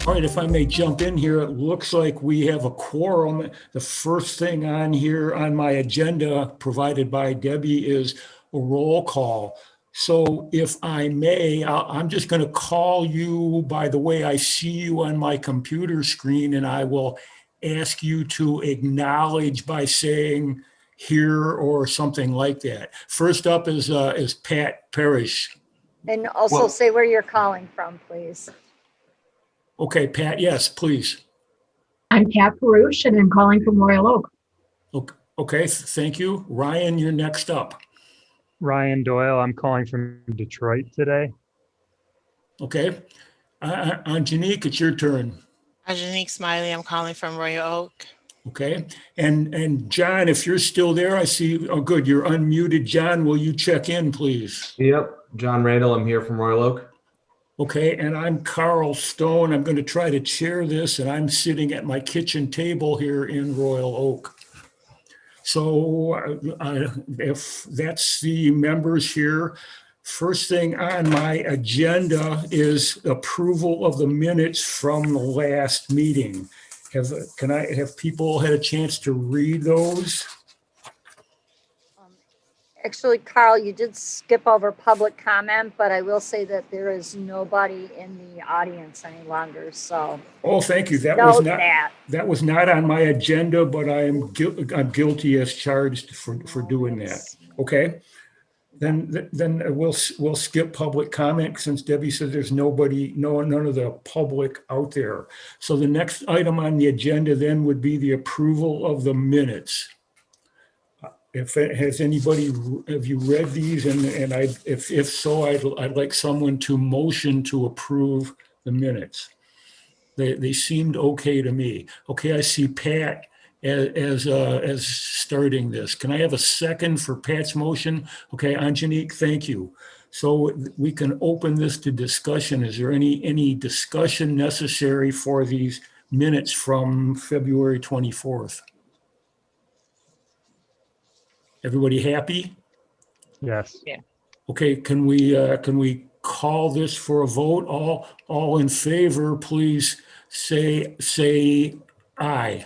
All right, if I may jump in here, it looks like we have a quorum. The first thing on here on my agenda provided by Debbie is a roll call. So if I may, I'm just going to call you by the way I see you on my computer screen, and I will ask you to acknowledge by saying here or something like that. First up is Pat Parrish. And also Well- say where you're calling from, please. Okay, Pat, yes, please. I'm Pat Perush, and I'm calling from Royal Oak. Okay, thank you. Ryan, you're next up. Ryan Doyle, I'm calling from Detroit today. Okay. Angenique, it's your turn. Angenique Smiley, I'm calling from Royal Oak. Okay. And John, if you're still there, I see, oh, good, you're unmuted. John, will you check in, please? Yep, John Randall, I'm here from Royal Oak. Okay, and I'm Carl Stone. I'm going to try to chair this, and I'm sitting at my kitchen table here in Royal Oak. So if that's the members here, first thing on my agenda is approval of the minutes from the last meeting. Have people had a chance to read those? Actually, Carl, you did skip over public comment, but I will say that there is nobody in the audience any longer, so. Oh, thank you. That was not on my agenda, but I'm guilty as charged for doing that. Okay. Then we'll skip public comment since Debbie said there's none of the public out there. So the next item on the agenda then would be the approval of the minutes. Have you read these? And if so, I'd like someone to motion to approve the minutes. They seemed okay to me. Okay, I see Pat as starting this. Can I have a second for Pat's motion? Okay, Angenique, thank you. So we can open this to discussion. Is there any discussion necessary for these minutes from February 24th? Everybody happy? Yes. Yeah. Okay, can we call this for a vote? All in favor, please say aye.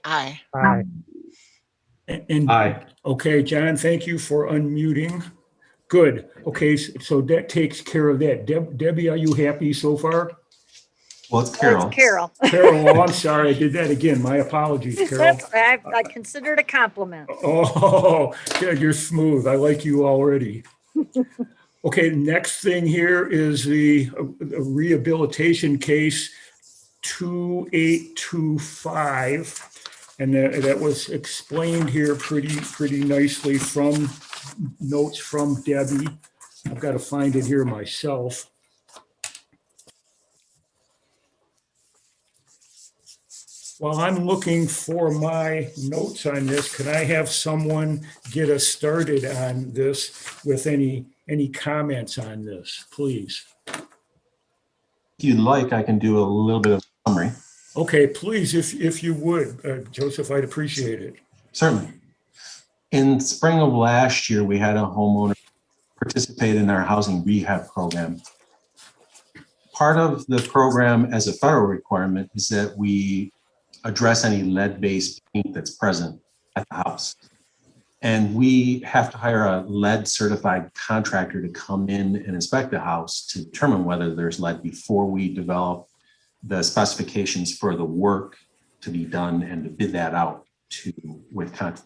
Aye. Aye. And Aye. okay, John, thank you for unmuting. Good. Okay, so that takes care of that. Debbie, are you happy so far? Well, it's Carol. It's Carol. Carol, oh, I'm sorry, I did that again. My apologies, Carol. I consider it a compliment. Oh, yeah, you're smooth. I like you already. Okay, next thing here is the rehabilitation case 2825. And that was explained here pretty nicely from notes from Debbie. I've got to find it here myself. While I'm looking for my notes on this, can I have someone get us started on this with any comments on this, please? If you'd like, I can do a little bit of summary. Okay, please, if you would, Joseph, I'd appreciate it. Certainly. In spring of last year, we had a homeowner participate in our housing rehab program. Part of the program as a federal requirement is that we address any lead-based paint that's present at the house. And we have to hire a lead certified contractor to come in and inspect the house to determine whether there's lead before we develop the specifications for the work to be done and to bid that out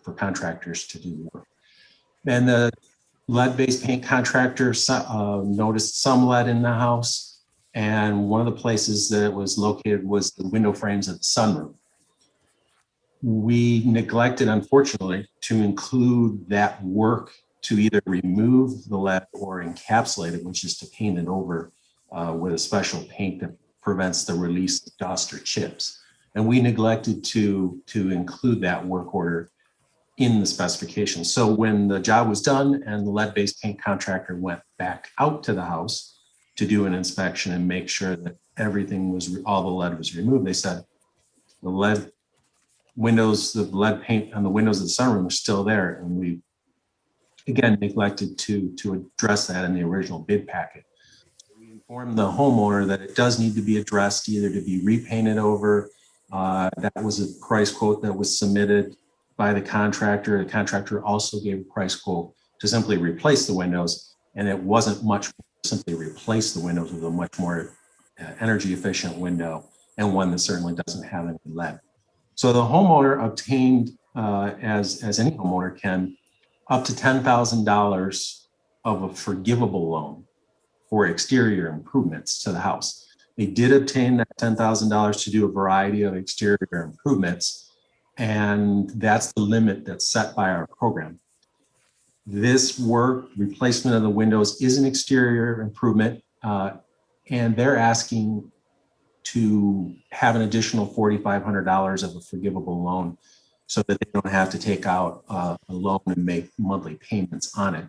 for contractors to do the work. And the lead-based paint contractor noticed some lead in the house. And one of the places that it was located was the window frames of the sunroom. We neglected, unfortunately, to include that work to either remove the lead or encapsulate it, which is to paint it over with a special paint that prevents the release of dust or chips. And we neglected to include that work order in the specification. So when the job was done and the lead-based paint contractor went back out to the house to do an inspection and make sure that all the lead was removed, they said the lead paint on the windows of the sunroom are still there. And we, again, neglected to address that in the original bid packet. We inform the homeowner that it does need to be addressed, either to be repainted over. That was a price quote that was submitted by the contractor. The contractor also gave a price quote to simply replace the windows, and it wasn't much more, simply replace the windows with a much more energy efficient window, and one that certainly doesn't have any lead. So the homeowner obtained, as any homeowner can, up to $10,000 of a forgivable loan for exterior improvements to the house. They did obtain that $10,000 to do a variety of exterior improvements, and that's the limit that's set by our program. This work, replacement of the windows, is an exterior improvement, and they're asking to have an additional $4,500 of a forgivable loan so that they don't have to take out a loan and make monthly payments on it.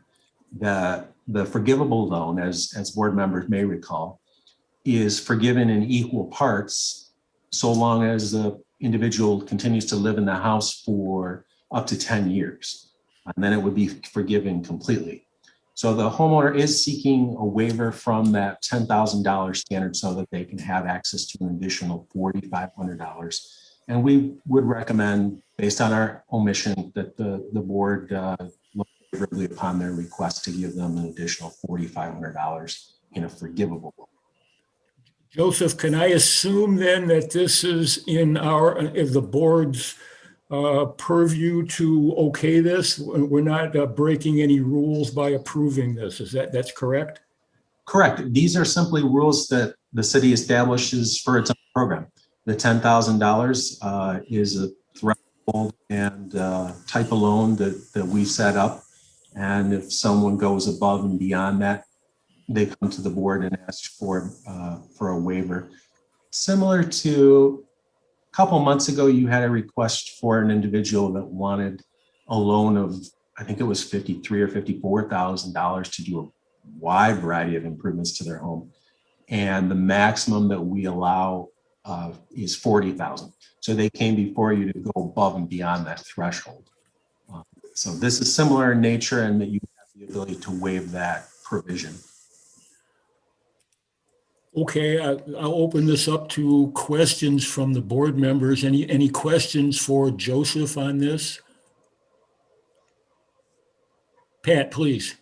The forgivable loan, as board members may recall, is forgiven in equal parts so long as the individual continues to live in the house for up to 10 years. And then it would be forgiven completely. So the homeowner is seeking a waiver from that $10,000 standard so that they can have access to an additional $4,500. And we would recommend, based on our omission, that the board look favorably upon their request to give them an additional $4,500 in a forgivable loan. Joseph, can I assume then that this is in the board's purview to okay this? We're not breaking any rules by approving this. That's correct? Correct. These are simply rules that the city establishes for its own program. The $10,000 is a threshold and type of loan that we set up. And if someone goes above and beyond that, they come to the board and ask for a waiver. Similar to a couple months ago, you had a request for an individual that wanted a loan of, I think it was $53,000 or $54,000 to do a wide variety of improvements to their home. And the maximum that we allow is $40,000. So they came before you to go above and beyond that threshold. So this is similar in nature, and that you have the ability to waive that provision. Okay, I'll open this up to questions from the board members. Any questions for Joseph on this? Pat, please.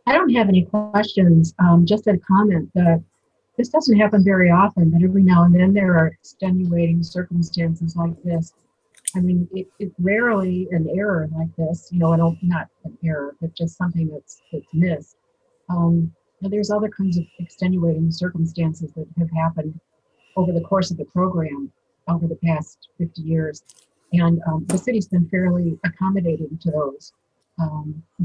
I don't have any questions, just a comment that this doesn't happen very often, but every now and then there are extenuating circumstances like this. I mean, it rarely an error like this, not an error, but just something that's missed. There's other kinds of extenuating circumstances that have happened over the course of the program over the past 50 years. And the city's been fairly accommodating to those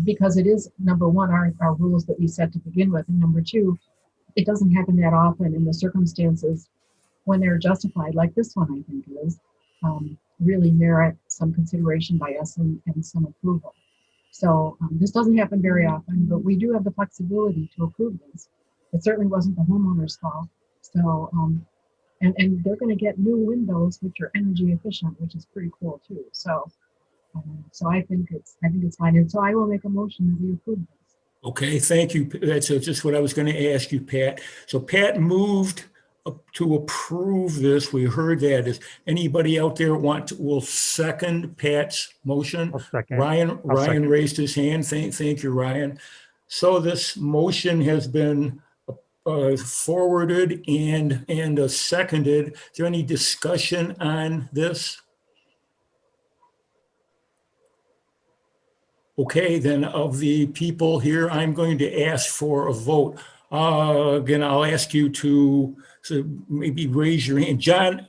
because it is, number one, our rules that we set to begin with. And number two, it doesn't happen that often in the circumstances when they're justified, like this one, I think is, really merit some consideration by us and some approval. So this doesn't happen very often, but we do have the flexibility to approve this. It certainly wasn't the homeowner's fault. So, and they're going to get new windows which are energy efficient, which is pretty cool too. So, so I think it's fine. And so I will make a motion that we approve this. Okay, thank you. That's just what I was going to ask you, Pat. So Pat moved to approve this. We heard that. Is anybody out there will second Pat's motion? I'll second. Ryan second. raised his hand. Thank you, Ryan. So this motion has been forwarded and seconded. Is there any discussion on this? Okay, then of the people here, I'm going to ask for a vote. Again, I'll ask you to maybe raise your hand. John,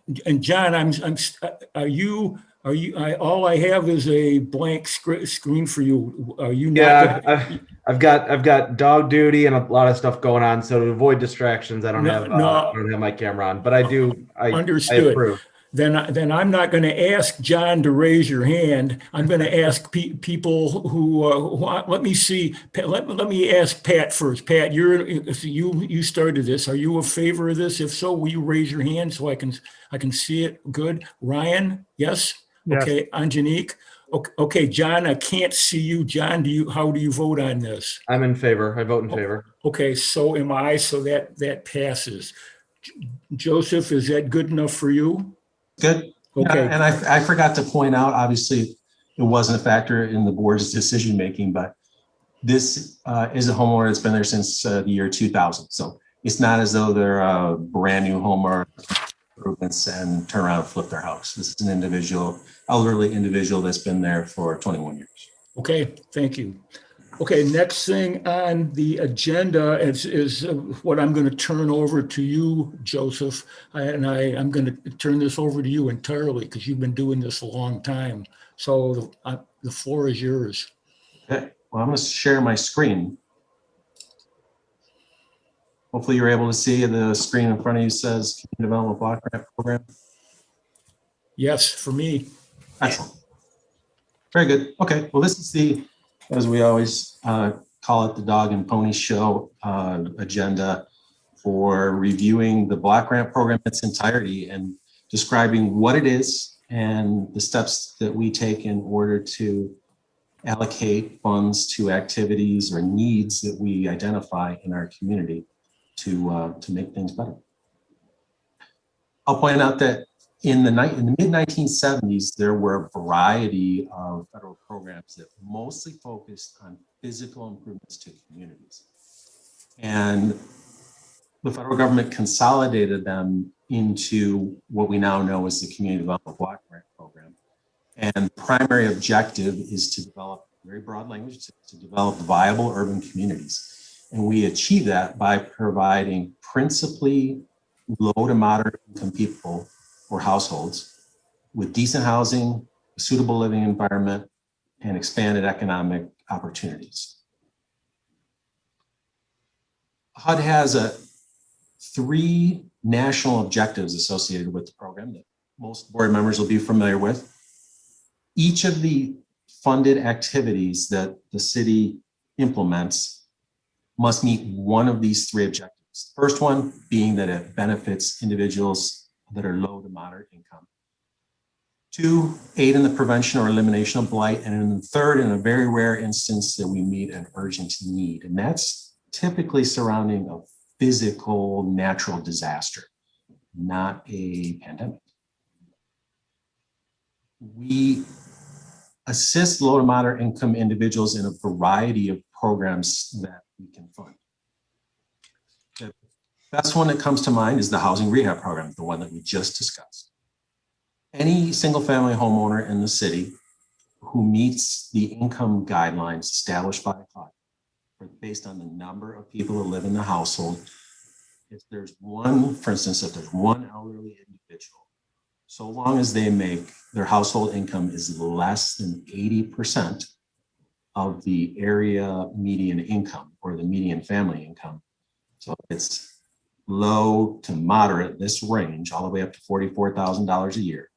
are you, all I have is a blank screen for you. Are you not? Yeah, I've got dog duty and a lot of stuff going on. So to avoid distractions, I don't have my camera on, but I Understood. I approve. Then I'm not going to ask John to raise your hand. I'm going to ask people who let me see. Let me ask Pat first. Pat, you started this. Are you in favor of this? If so, will you raise your hand so I can see it? Good. Ryan, yes. Yes. Okay. Angelique. Okay, John, I can't see you. John, how do you vote on this? I'm in favor. I vote in favor. Okay, so am I, so that passes. Joseph, is that good enough for you? Good. Okay. And I forgot to point out, obviously, it wasn't a factor in the board's decision making, but this is a homeowner that's been there since the year 2000. So it's not as though they're a brand new homeowner improvements and turn around and flip their house. This is an elderly individual that's been there for 21 years. Okay, thank you. Okay, next thing on the agenda is what I'm going to turn over to you, Joseph. I'm going to turn this over to you entirely because you've been doing this a long time. So the floor is yours. Okay, well, I'm going to share my screen. Hopefully you're able to see the screen in front of you says Community Development Block Grant Program. Yes, for me. Excellent. Very good. Okay, well, this is as we always call it, the dog and pony show agenda for reviewing the block grant program in its entirety and describing what it is and the steps that we take in order to allocate funds to activities or needs that we identify in our community to make things better. I'll point out that in the mid-1970s, there were a variety of federal programs that mostly focused on physical improvements to communities. And the federal government consolidated them into what we now know as the Community Development Block Grant Program. And the primary objective is to develop, very broad language, to develop viable urban communities. And we achieve that by providing principally low to moderate income people or households with decent housing, a suitable living environment, and expanded economic opportunities. HUD has three national objectives associated with the program that most board members will be familiar with. Each of the funded activities that the city implements must meet one of these three objectives. First one being that it benefits individuals that are low to moderate income. Two, aid in the prevention or elimination of blight. And then the third, in a very rare instance, that we meet an urgent need. And that's typically surrounding a physical natural disaster, not a pandemic. We assist low to moderate income individuals in a variety of programs that we can fund. The best one that comes to mind is the housing rehab program, the one that we just discussed. Any single family homeowner in the city who meets the income guidelines established by HUD, based on the number of people who live in the household, if there's one, for instance, if there's one elderly individual, so long as their household income is less than 80% of the area median income or the median family income. So it's low to moderate, this range, all the way up to $44,000 a year.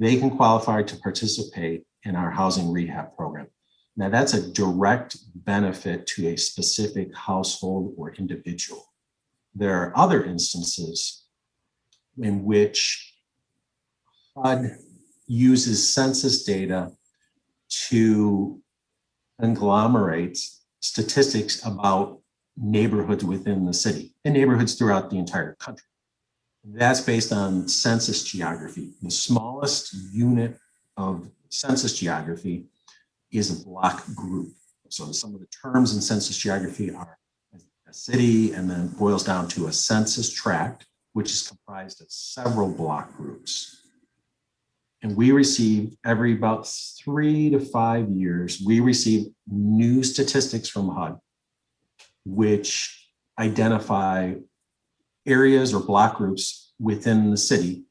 They can qualify to participate in our housing rehab program. Now that's a direct benefit to a specific household or individual. There are other instances in which HUD uses census data to conglomerate statistics about neighborhoods within the city and neighborhoods throughout the entire country. That's based on census geography. The smallest unit of census geography is a block group. So some of the terms in census geography are a city and then boils down to a census tract, which is comprised of several block groups. And we receive every about 3 to 5 years, we receive new statistics from HUD, which identify areas or block groups within the city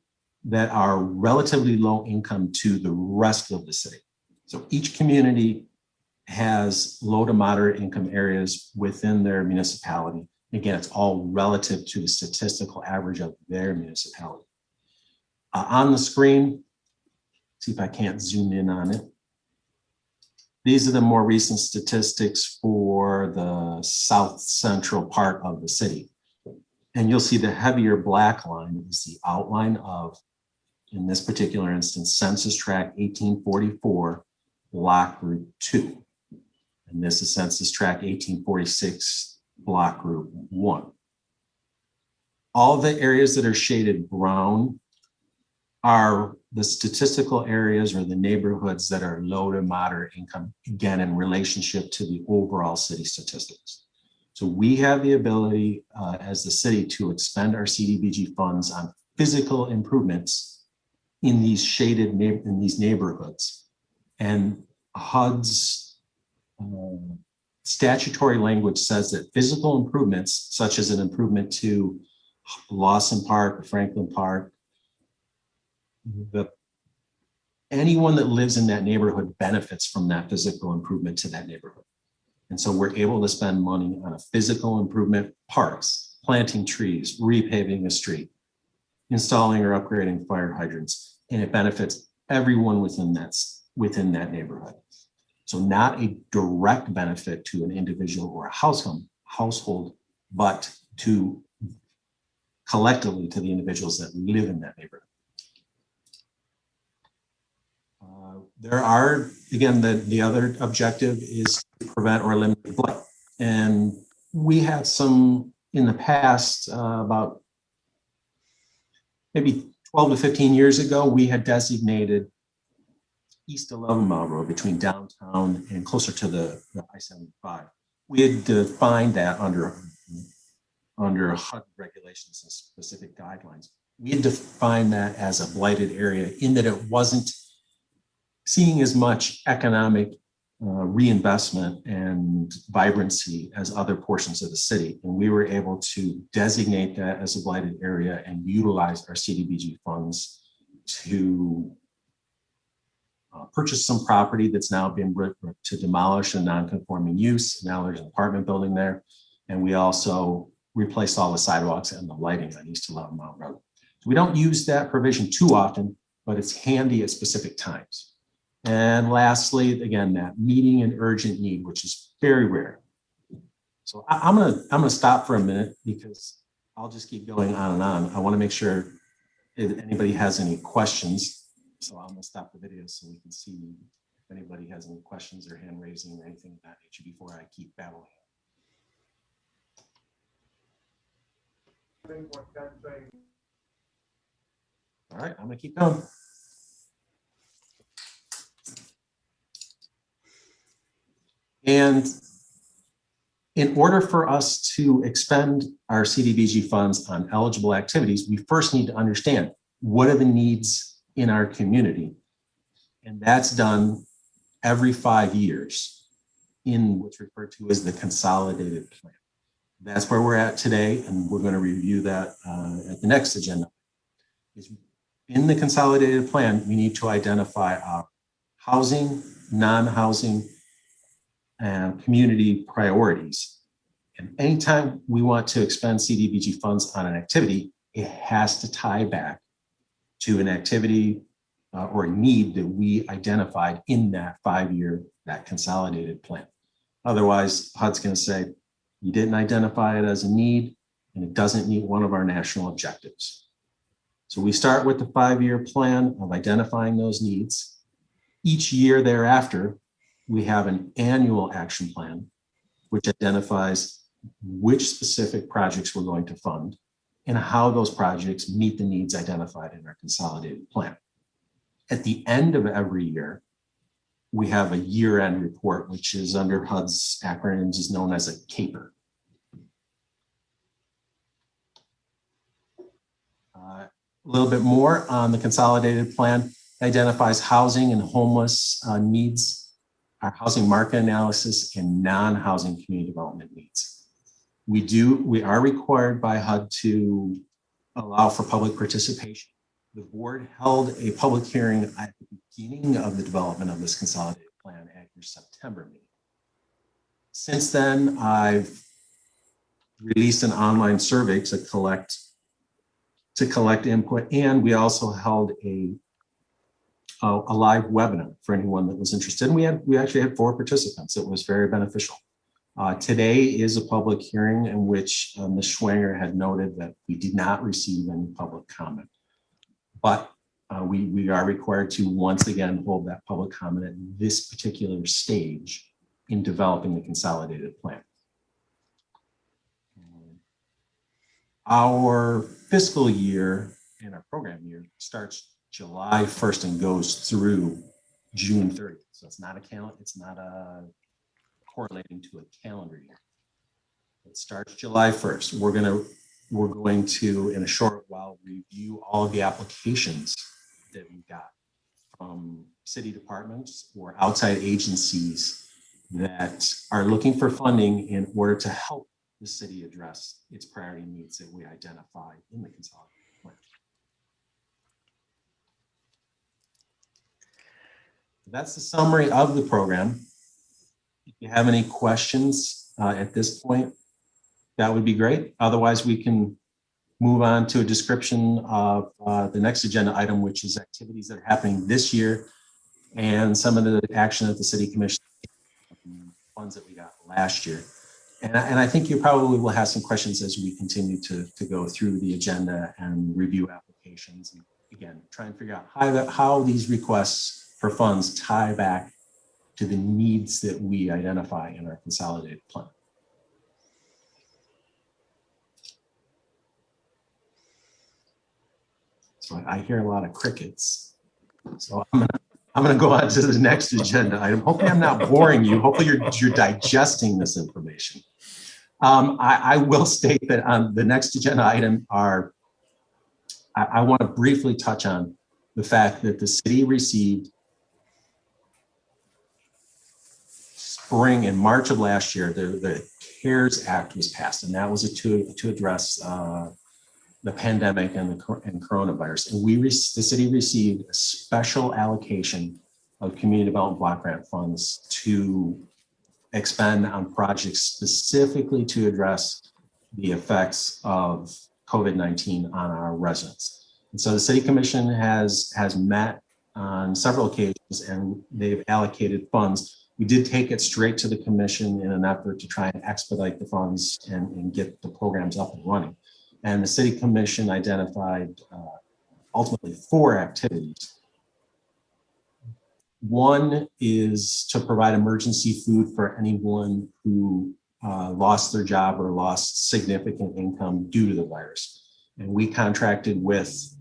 that are relatively low income to the rest of the city. So each community has low to moderate income areas within their municipality. Again, it's all relative to the statistical average of their municipality. On the screen, see if I can't zoom in on it. These are the more recent statistics for the south central part of the city. And you'll see the heavier black line is the outline of, in this particular instance, Census Tract 1844 Block Group 2. And this is Census Tract 1846, Block Group 1. All the areas that are shaded brown are the statistical areas or the neighborhoods that are low to moderate income, again, in relationship to the overall city statistics. So we have the ability as the city to expend our CDBG funds on physical improvements in these shaded neighborhoods. And HUD's statutory language says that physical improvements, such as an improvement to Lawson Park or Franklin Park, anyone that lives in that neighborhood benefits from that physical improvement to that neighborhood. And so we're able to spend money on a physical improvement, parks, planting trees, repaving a street, installing or upgrading fire hydrants, and it benefits everyone within that neighborhood. So not a direct benefit to an individual or a household, but to collectively to the individuals that live in that neighborhood. There are, again, the other objective is to prevent or eliminate blight. And we had some in the past, about maybe 12 to 15 years ago, we had designated East 11 Mile Road between downtown and closer to the I-75. We had defined that under HUD regulations and specific guidelines. We had defined that as a blighted area in that it wasn't seeing as much economic reinvestment and vibrancy as other portions of the city. And we were able to designate that as a blighted area and utilize our CDBG funds to purchase some property that's now been to demolish a non-conforming use. Now there's an apartment building there. And we also replaced all the sidewalks and the lighting on East 11 Mile Road. So we don't use that provision too often, but it's handy at specific times. And lastly, again, that meeting an urgent need, which is very rare. So I'm gonna stop for a minute because I'll just keep going on and on. I want to make sure if anybody has any questions. So I'm gonna stop the video so we can see if anybody has any questions or hand raising or anything of that nature before I keep babbling. All right, I'm gonna keep going. And in order for us to expend our CDBG funds on eligible activities, we first need to understand what are the needs in our community. And that's done every 5 years in what's referred to as the consolidated plan. That's where we're at today, and we're going to review that at the next agenda. In the consolidated plan, we need to identify our housing, non-housing, and community priorities. And anytime we want to expend CDBG funds on an activity, it has to tie back to an activity or a need that we identified in that 5-year, that consolidated plan. Otherwise, HUD's going to say, you didn't identify it as a need, and it doesn't meet one of our national objectives. So we start with the 5-year plan of identifying those needs. Each year thereafter, we have an annual action plan, which identifies which specific projects we're going to fund and how those projects meet the needs identified in our consolidated plan. At the end of every year, we have a year-end report, which is under HUD's acronyms is known as a CAPER. A little bit more on the consolidated plan identifies housing and homeless needs, our housing market analysis, and non-housing community development needs. We are required by HUD to allow for public participation. The board held a public hearing at the beginning of the development of this consolidated plan at your September meeting. Since then, I've released an online survey to collect input, and we also held a live webinar for anyone that was interested. And we actually had 4 participants. It was very beneficial. Today is a public hearing in which Ms. Schwanger had noted that we did not receive any public comment. But we are required to once again hold that public comment at this particular stage in developing the consolidated plan. Our fiscal year and our program year starts July 1st and goes through June 30th. So it's not a calendar, it's not a correlating to a calendar year. It starts July 1st. We're going to, in a short while, review all of the applications that we got from city departments or outside agencies that are looking for funding in order to help the city address its priority needs that we identify in the consolidated plan. That's the summary of the program. If you have any questions at this point, that would be great. Otherwise, we can move on to a description of the next agenda item, which is activities that are happening this year and some of the action that the city commission funds that we got last year. And I think you probably will have some questions as we continue to go through the agenda and review applications. And again, try and figure out how these requests for funds tie back to the needs that we identify in our consolidated plan. So I hear a lot of crickets. So I'm gonna go on to the next agenda item. Hopefully I'm not boring you. Hopefully you're digesting this information. I will state that on the next agenda item I want to briefly touch on the fact that the city received spring in March of last year, the CARES Act was passed, and that was to address the pandemic and coronavirus. And the city received a special allocation of community development block grant funds to expend on projects specifically to address the effects of COVID-19 on our residents. And so the city commission has met on several occasions and they've allocated funds. We did take it straight to the commission in an effort to try and expedite the funds and get the programs up and running. And the city commission identified ultimately 4 activities. One is to provide emergency food for anyone who lost their job or lost significant income due to the virus. And we contracted with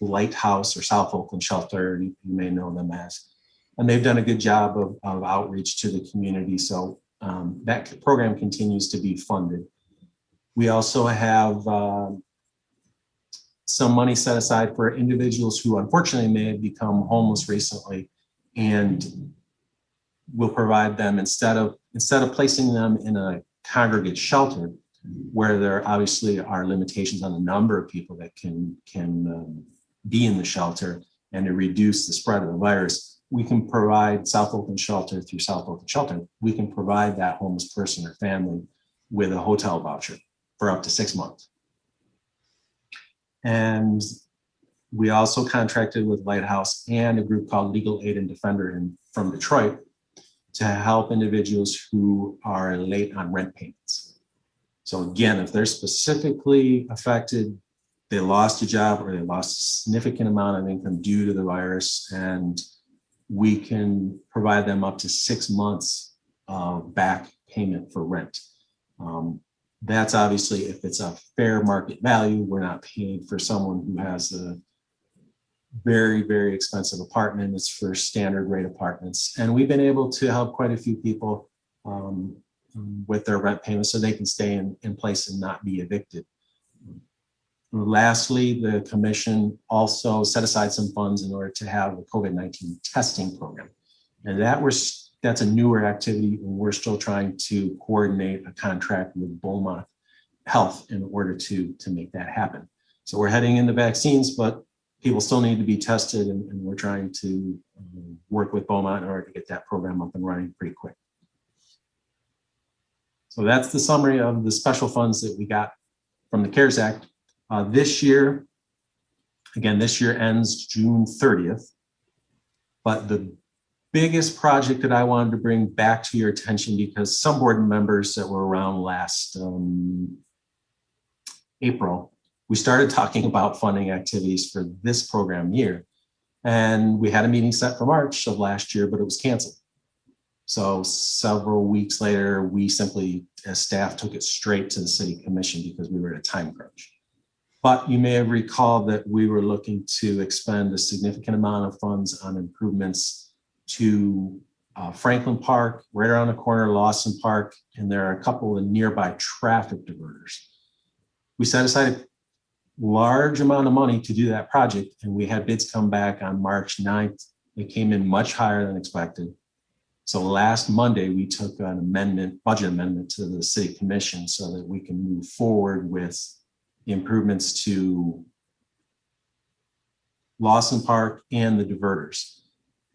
Lighthouse or South Oakland Shelter, you may know them as, and they've done a good job of outreach to the community. So that program continues to be funded. We also have some money set aside for individuals who unfortunately may have become homeless recently, and we'll provide them instead of placing them in a congregate shelter where there obviously are limitations on the number of people that can be in the shelter, and to reduce the spread of the virus, we can provide South Oakland Shelter through South Oakland Shelter. We can provide that homeless person or family with a hotel voucher for up to 6 months. And we also contracted with Lighthouse and a group called Legal Aid and Defender from Detroit to help individuals who are late on rent payments. So again, if they're specifically affected, they lost a job or they lost a significant amount of income due to the virus, and we can provide them up to 6 months of back payment for rent. That's obviously if it's a fair market value. We're not paying for someone who has a very, very expensive apartment. It's for standard rate apartments. And we've been able to help quite a few people with their rent payments so they can stay in place and not be evicted. Lastly, the commission also set aside some funds in order to have a COVID-19 testing program. And that's a newer activity, and we're still trying to coordinate a contract with Beaumont Health in order to make that happen. So we're heading into vaccines, but people still need to be tested, and we're trying to work with Beaumont in order to get that program up and running pretty quick. So that's the summary of the special funds that we got from the CARES Act. This year ends June 30th, but the biggest project that I wanted to bring back to your attention, because some board members that were around last April, we started talking about funding activities for this program year. And we had a meeting set for March of last year, but it was canceled. So several weeks later, we simply, as staff, took it straight to the city commission because we were at a time crunch. But you may have recalled that we were looking to expend a significant amount of funds on improvements to Franklin Park, right around the corner, Lawson Park, and there are a couple of nearby traffic diverters. We set aside a large amount of money to do that project, and we had bids come back on March 9th. It came in much higher than expected. So last Monday, we took an amendment, budget amendment to the city commission so that we can move forward with improvements to Lawson Park and the diverters.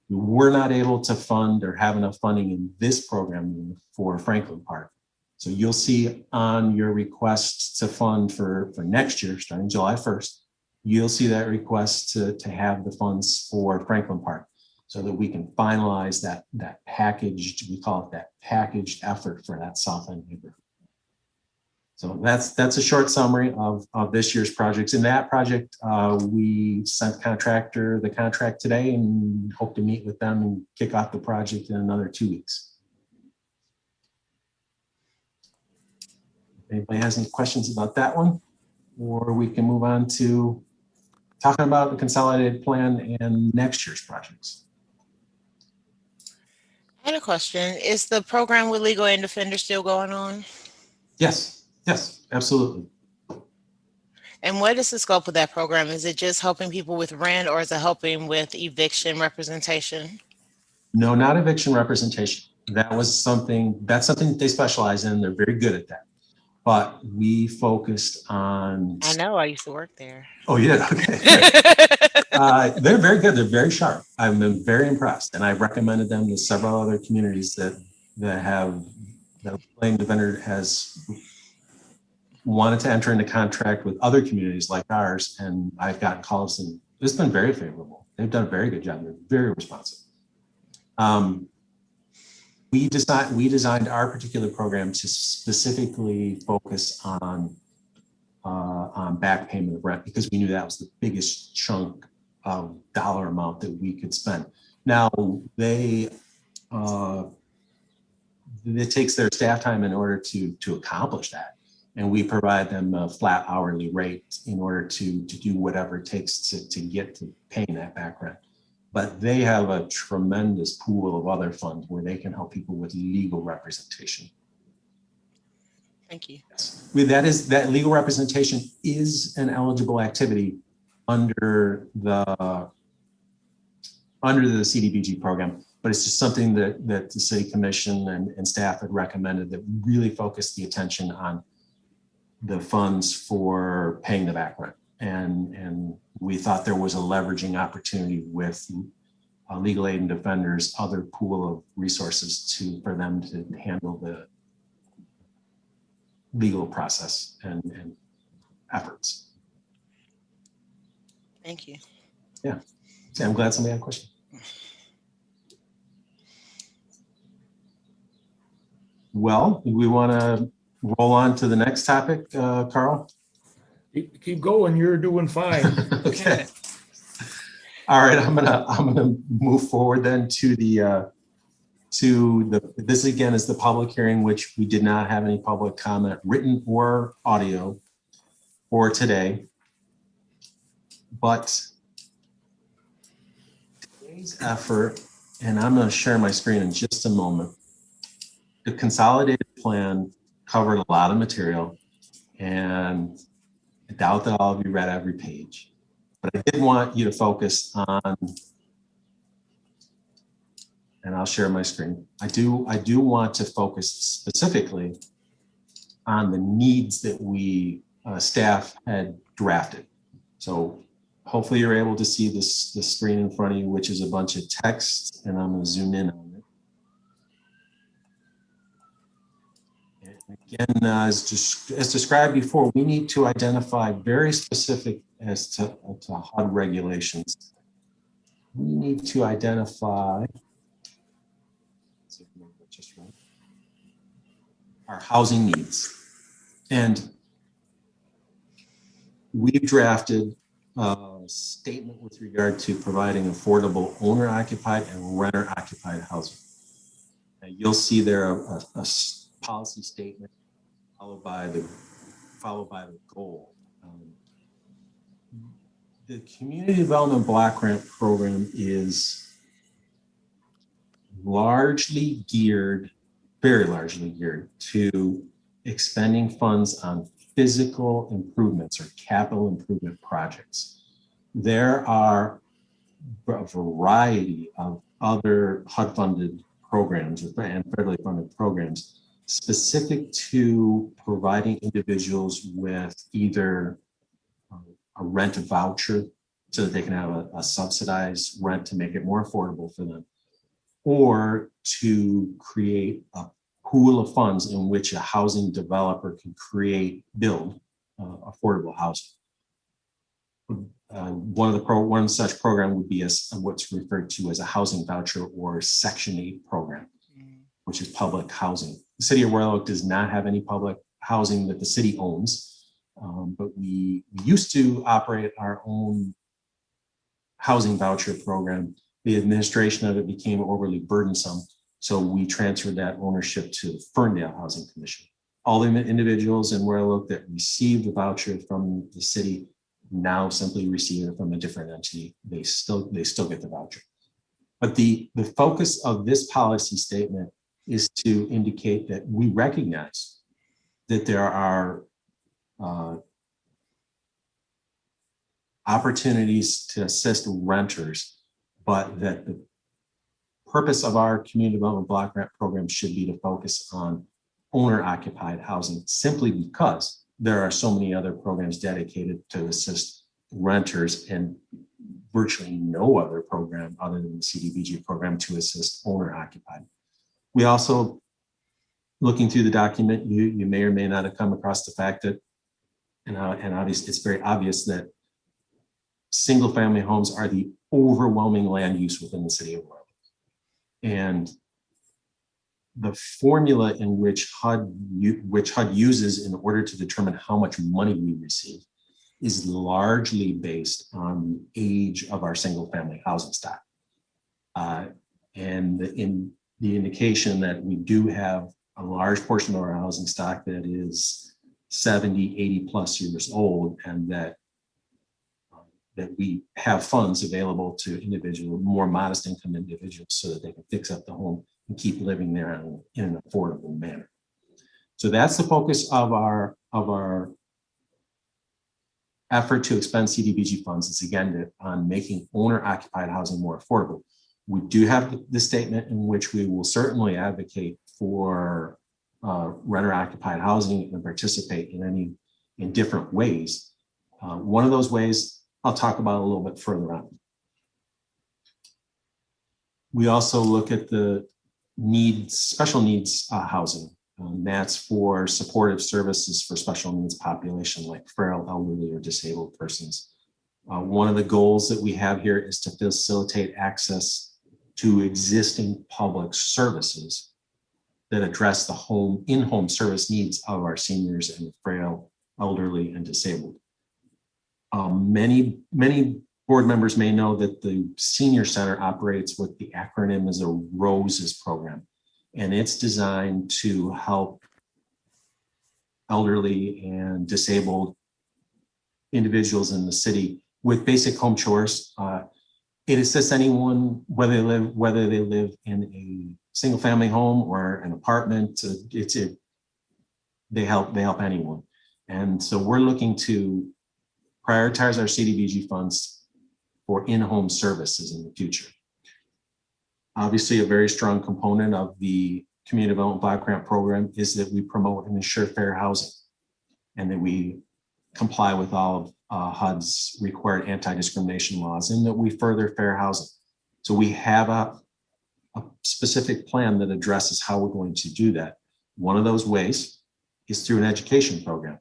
We were not able to fund or have enough funding in this program for Franklin Park. So you'll see on your request to fund for next year, starting July 1st, you'll see that request to have the funds for Franklin Park so that we can finalize that packaged, we call it that packaged effort for that South End neighborhood. So that's a short summary of this year's projects. In that project, we sent contractor the contract today and hope to meet with them and kick off the project in another 2 weeks. Anybody has any questions about that one? Or we can move on to talking about the consolidated plan and next year's projects. I had a question. Is the program with legal aid defender still going on? Yes, absolutely. And what is the scope of that program? Is it just helping people with rent, or is it helping with eviction representation? No, not eviction representation. That's something that they specialize in. They're very good at that. But we focused on. I know, I used to work there. Oh, you did? Okay. They're very good. They're very sharp. I've been very impressed, and I've recommended them to several other communities that Legal Defender has wanted to enter into contract with other communities like ours, and I've gotten calls, and it's been very favorable. They've done a very good job. They're very responsive. We designed our particular program to specifically focus on back payment of rent because we knew that was the biggest chunk of dollar amount that we could spend. Now it takes their staff time in order to accomplish that, and we provide them a flat hourly rate in order to do whatever it takes to get to paying that back rent. But they have a tremendous pool of other funds where they can help people with legal representation. Thank you. Yes. That legal representation is an eligible activity under the CDBG program, but it's just something that the city commission and staff had recommended that really focus the attention on the funds for paying the back rent. And we thought there was a leveraging opportunity with legal aid and defenders, other pool of resources for them to handle the legal process and efforts. Thank you. Yeah, so I'm glad somebody had a question. Well, we want to roll on to the next topic, Carl? Keep going, you're doing fine. Okay. All right, I'm gonna move forward then to this again is the public hearing, which we did not have any public comment, written or audio, for today. But today's effort, and I'm going to share my screen in just a moment. The consolidated plan covered a lot of material, and I doubt that all of you read every page. But I did want you to focus on, and I'll share my screen. I do want to focus specifically on the needs that we staff had drafted. So hopefully you're able to see the screen in front of you, which is a bunch of text, and I'm going to zoom in on it. And again, as described before, we need to identify very specific as to HUD regulations. We need to identify our housing needs. And we've drafted a statement with regard to providing affordable owner-occupied and renter-occupied housing. And you'll see there a policy statement followed by the goal. The Community Development Block Grant Program is largely geared, very largely geared to expending funds on physical improvements or capital improvement projects. There are a variety of other HUD-funded programs and federally funded programs specific to providing individuals with either a rent voucher so that they can have a subsidized rent to make it more affordable for them, or to create a pool of funds in which a housing developer can build affordable housing. One such program would be what's referred to as a housing voucher or Section 8 program, which is public housing. The city of Royal Oak does not have any public housing that the city owns, but we used to operate our own housing voucher program. The administration of it became overly burdensome, so we transferred that ownership to the Ferndale Housing Commission. All the individuals in Royal Oak that received the voucher from the city now simply receive it from a different entity. They still get the voucher. But the focus of this policy statement is to indicate that we recognize that there are opportunities to assist renters, but that the purpose of our Community Development Block Grant Program should be to focus on owner-occupied housing, simply because there are so many other programs dedicated to assist renters and virtually no other program other than the CDBG program to assist owner-occupied. We also, looking through the document, you may or may not have come across the fact that, and obviously it's very obvious that single-family homes are the overwhelming land use within the city of Royal Oak. And the formula in which HUD uses in order to determine how much money we receive is largely based on the age of our single-family housing stock. And in the indication that we do have a large portion of our housing stock that is 70, 80 plus years old, and that we have funds available to individuals, more modest income individuals, so that they can fix up the home and keep living there in an affordable manner. So that's the focus of our effort to expend CDBG funds, is again on making owner-occupied housing more affordable. We do have the statement in which we will certainly advocate for renter-occupied housing and participate in different ways. One of those ways I'll talk about a little bit further on. We also look at the special needs housing. That's for supportive services for special needs population like frail, elderly, or disabled persons. One of the goals that we have here is to facilitate access to existing public services that address the in-home service needs of our seniors and frail, elderly, and disabled. Many board members may know that the Senior Center operates what the acronym is a ROSES program, and it's designed to help elderly and disabled individuals in the city with basic home chores. It assists anyone, whether they live in a single-family home or an apartment. They help anyone, and so we're looking to prioritize our CDBG funds for in-home services in the future. Obviously, a very strong component of the Community Development Block Grant Program is that we promote and ensure fair housing, and that we comply with all of HUD's required anti-discrimination laws, and that we further fair housing. So we have a specific plan that addresses how we're going to do that. One of those ways is through an education program.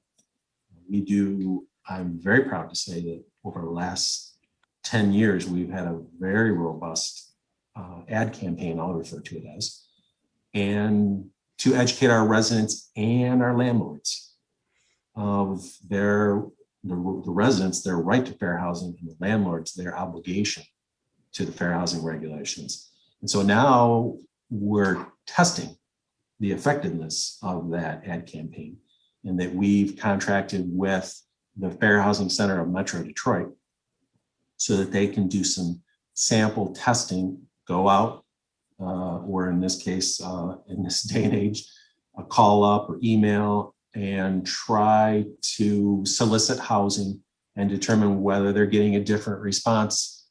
I'm very proud to say that over the last 10 years, we've had a very robust ad campaign, I'll refer to it as, and to educate our residents and our landlords of their the residents their right to fair housing and the landlords their obligation to the fair housing regulations. And so now we're testing the effectiveness of that ad campaign, and that we've contracted with the Fair Housing Center of Metro Detroit so that they can do some sample testing, go out, or in this case, in this day and age, a call up or email and try to solicit housing and determine whether they're getting a different response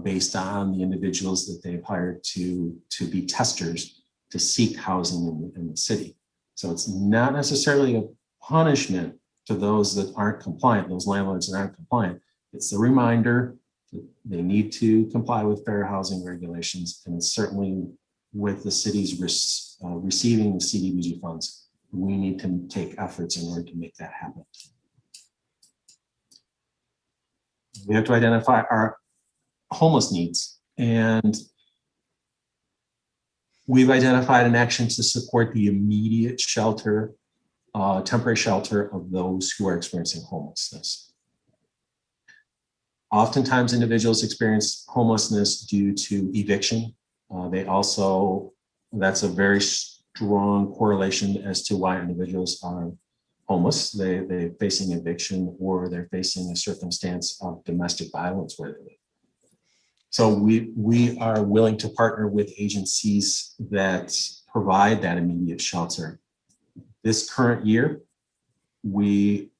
based on the individuals that they've hired to be testers to seek housing in the city. So it's not necessarily a punishment to those that aren't compliant, those landlords that aren't compliant. It's a reminder that they need to comply with fair housing regulations, and it's certainly with the city's receiving the CDBG funds, we need to take efforts in order to make that happen. We have to identify our homeless needs, and we've identified an action to support the immediate shelter, temporary shelter of those who are experiencing homelessness. Oftentimes, individuals experience homelessness due to eviction. That's a very strong correlation as to why individuals are homeless. They're facing eviction, or they're facing a circumstance of domestic violence where they live. So we are willing to partner with agencies that provide that immediate shelter. This current year, we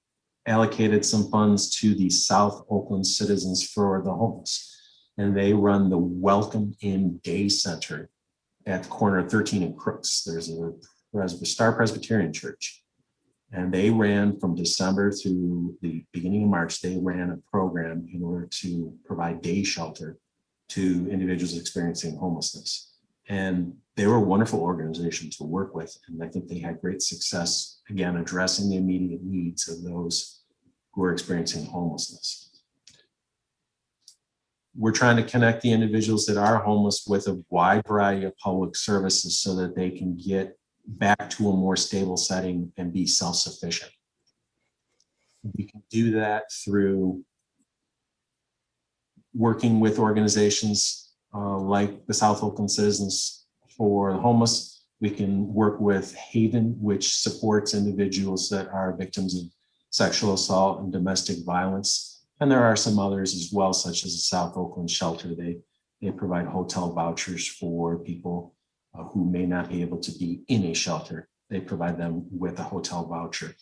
allocated some funds to the South Oakland Citizens for the Homeless, and they run the Welcome In Day Center at the corner of 13 and Crooks. There's a Star Presbyterian Church, and they ran from December through the beginning of March, they ran a program in order to provide day shelter to individuals experiencing homelessness. And they were a wonderful organization to work with. And I think they had great success, again, addressing the immediate needs of those who are experiencing homelessness. We're trying to connect the individuals that are homeless with a wide variety of public services so that they can get back to a more stable setting and be self-sufficient. We can do that through working with organizations like the South Oakland Citizens for the Homeless. We can work with Haven, which supports individuals that are victims of sexual assault and domestic violence. And there are some others as well, such as the South Oakland Shelter. They provide hotel vouchers for people who may not be able to be in a shelter. They provide them with a hotel voucher.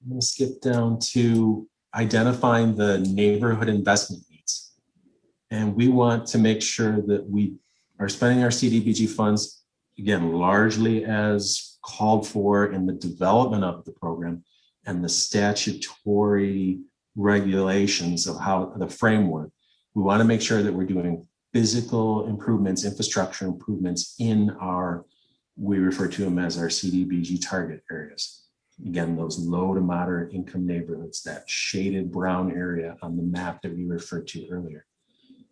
I'm going to skip down to identifying the neighborhood investment needs. And we want to make sure that we are spending our CDBG funds, again, largely as called for in the development of the program and the statutory regulations of how the framework. We want to make sure that we're doing physical improvements, infrastructure improvements in we refer to them as our CDBG target areas. Again, those low to moderate income neighborhoods, that shaded brown area on the map that we referred to earlier.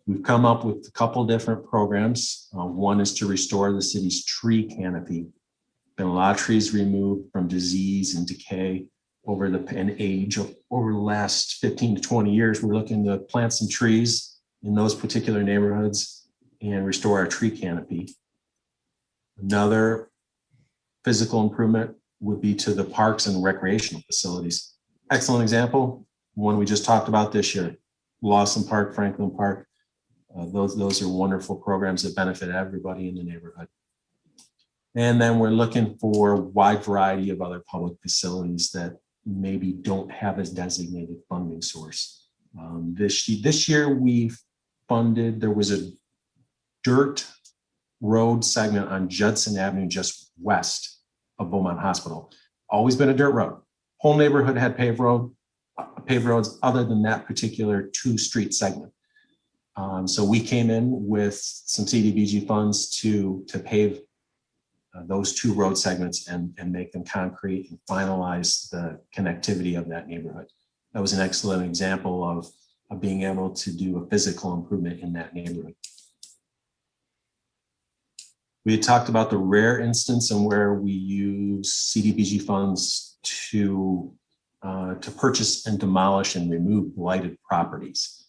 We've come up with a couple different programs. One is to restore the city's tree canopy. Been a lot of trees removed from disease and decay over the last 15 to 20 years. We're looking to plant some trees in those particular neighborhoods and restore our tree canopy. Another physical improvement would be to the parks and recreational facilities. Excellent example, one we just talked about this year, Lawson Park, Franklin Park. Those are wonderful programs that benefit everybody in the neighborhood. And then we're looking for a wide variety of other public facilities that maybe don't have a designated funding source. This year we've funded, there was a dirt road segment on Judson Avenue just west of Beaumont Hospital. Always been a dirt road. Whole neighborhood had paved roads other than that particular 2-street segment. So we came in with some CDBG funds to pave those 2 road segments and make them concrete and finalize the connectivity of that neighborhood. That was an excellent example of being able to do a physical improvement in that neighborhood. We had talked about the rare instance and where we use CDBG funds to purchase and demolish and remove blighted properties.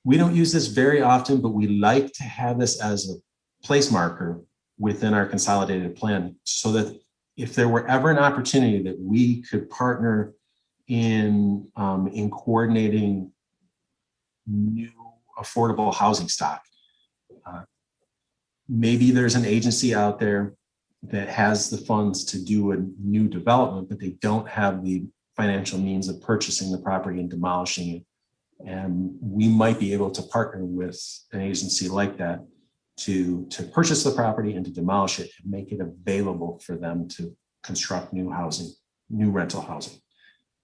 We don't use this very often, but we like to have this as a place marker within our consolidated plan so that if there were ever an opportunity that we could partner in coordinating new affordable housing stock, maybe there's an agency out there that has the funds to do a new development, but they don't have the financial means of purchasing the property and demolishing it. And we might be able to partner with an agency like that to purchase the property and to demolish it and make it available for them to construct new housing, new rental housing.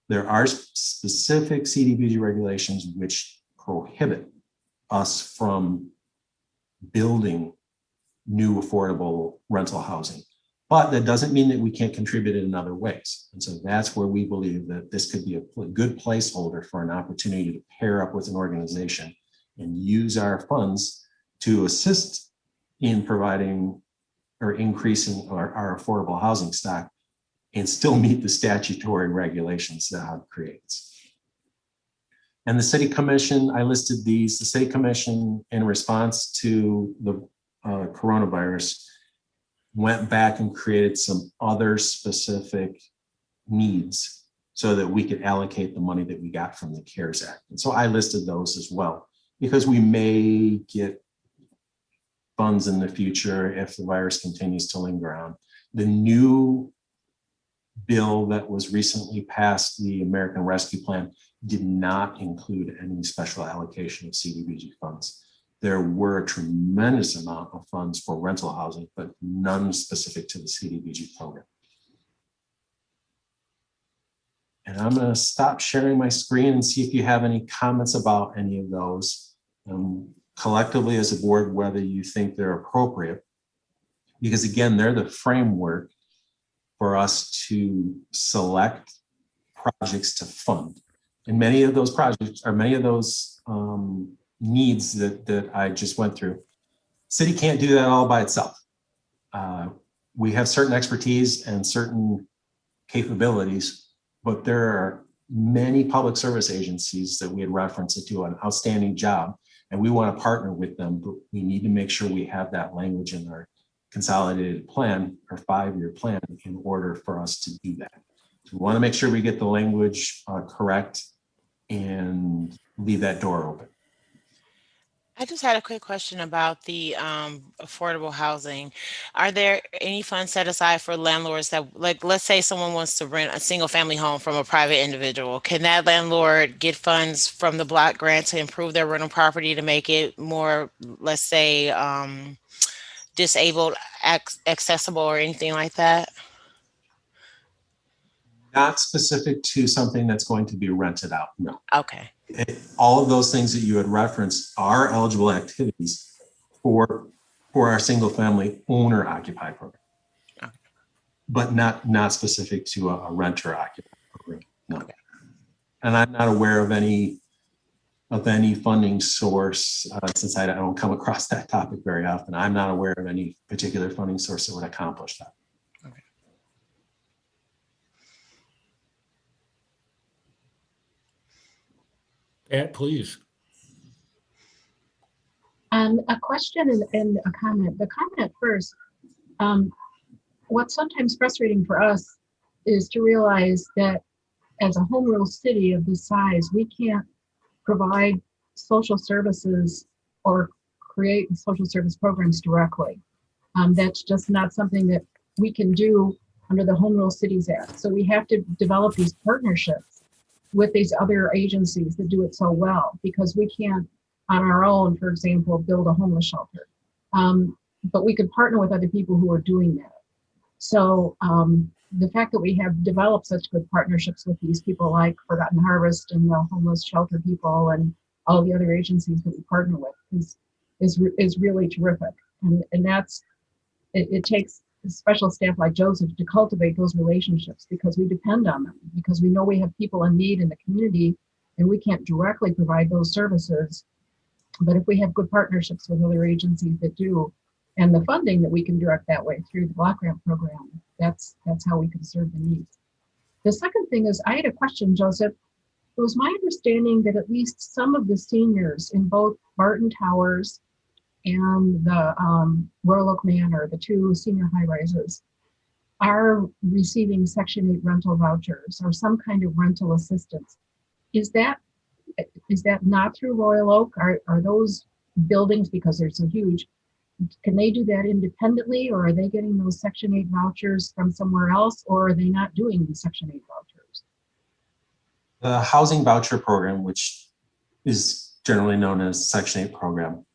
There are specific CDBG regulations which prohibit us from building new affordable rental housing. But that doesn't mean that we can't contribute in other ways. And so that's where we believe that this could be a good placeholder for an opportunity to pair up with an organization and use our funds to assist in providing or increasing our affordable housing stock and still meet the statutory regulations that HUD creates. And the City Commission, I listed these. The City Commission, in response to the coronavirus, went back and created some other specific needs so that we could allocate the money that we got from the CARES Act. And so I listed those as well, because we may get funds in the future if the virus continues to linger on. The new bill that was recently passed, the American Rescue Plan, did not include any special allocation of CDBG funds. There were a tremendous amount of funds for rental housing, but none specific to the CDBG program. And I'm going to stop sharing my screen and see if you have any comments about any of those. Collectively as a board, whether you think they're appropriate, because again, they're the framework for us to select projects to fund. And many of those projects, or many of those needs that I just went through, city can't do that all by itself. We have certain expertise and certain capabilities, but there are many public service agencies that we had referenced that do an outstanding job, and we want to partner with them, but we need to make sure we have that language in our consolidated plan, our 5-year plan, in order for us to do that. So we want to make sure we get the language correct and leave that door open. I just had a quick question about the affordable housing. Are there any funds set aside for landlords that, like, let's say someone wants to rent a single family home from a private individual. Can that landlord get funds from the block grant to improve their rental property to make it more, let's say, disabled accessible or anything like that? Not specific to something that's going to be rented out, no. Okay. All of those things that you had referenced are eligible activities for our single family owner occupied program, okay, but not specific to a renter occupied program, no. Okay. And I'm not aware of any funding source, since I don't come across that topic very often. I'm not aware of any particular funding source that would accomplish that. Okay. Pat, please. A question and a comment. The comment first, what's sometimes frustrating for us is to realize that as a home rule city of this size, we can't provide social services or create social service programs directly. That's just not something that we can do under the Home Rule Cities Act. So we have to develop these partnerships with these other agencies that do it so well, because we can't on our own, for example, build a homeless shelter. But we could partner with other people who are doing that. So the fact that we have developed such good partnerships with these people like Forgotten Harvest and the homeless shelter people and all the other agencies that we partner with is really terrific. And that's, it takes special staff like Joseph to cultivate those relationships, because we depend on them, because we know we have people in need in the community and we can't directly provide those services. But if we have good partnerships with other agencies that do, and the funding that we can direct that way through the block grant program. That's how we can serve the needs. The second thing is, I had a question, Joseph. It was my understanding that at least some of the seniors in both Barton Towers and the Royal Oak Manor, the two senior high rises, are receiving Section 8 rental vouchers or some kind of rental assistance. Is that not through Royal Oak? Are those buildings, because they're so huge, can they do that independently, or are they getting those Section 8 vouchers from somewhere else, or are they not doing the Section 8 vouchers? The housing voucher program, which is generally known as Section 8 program,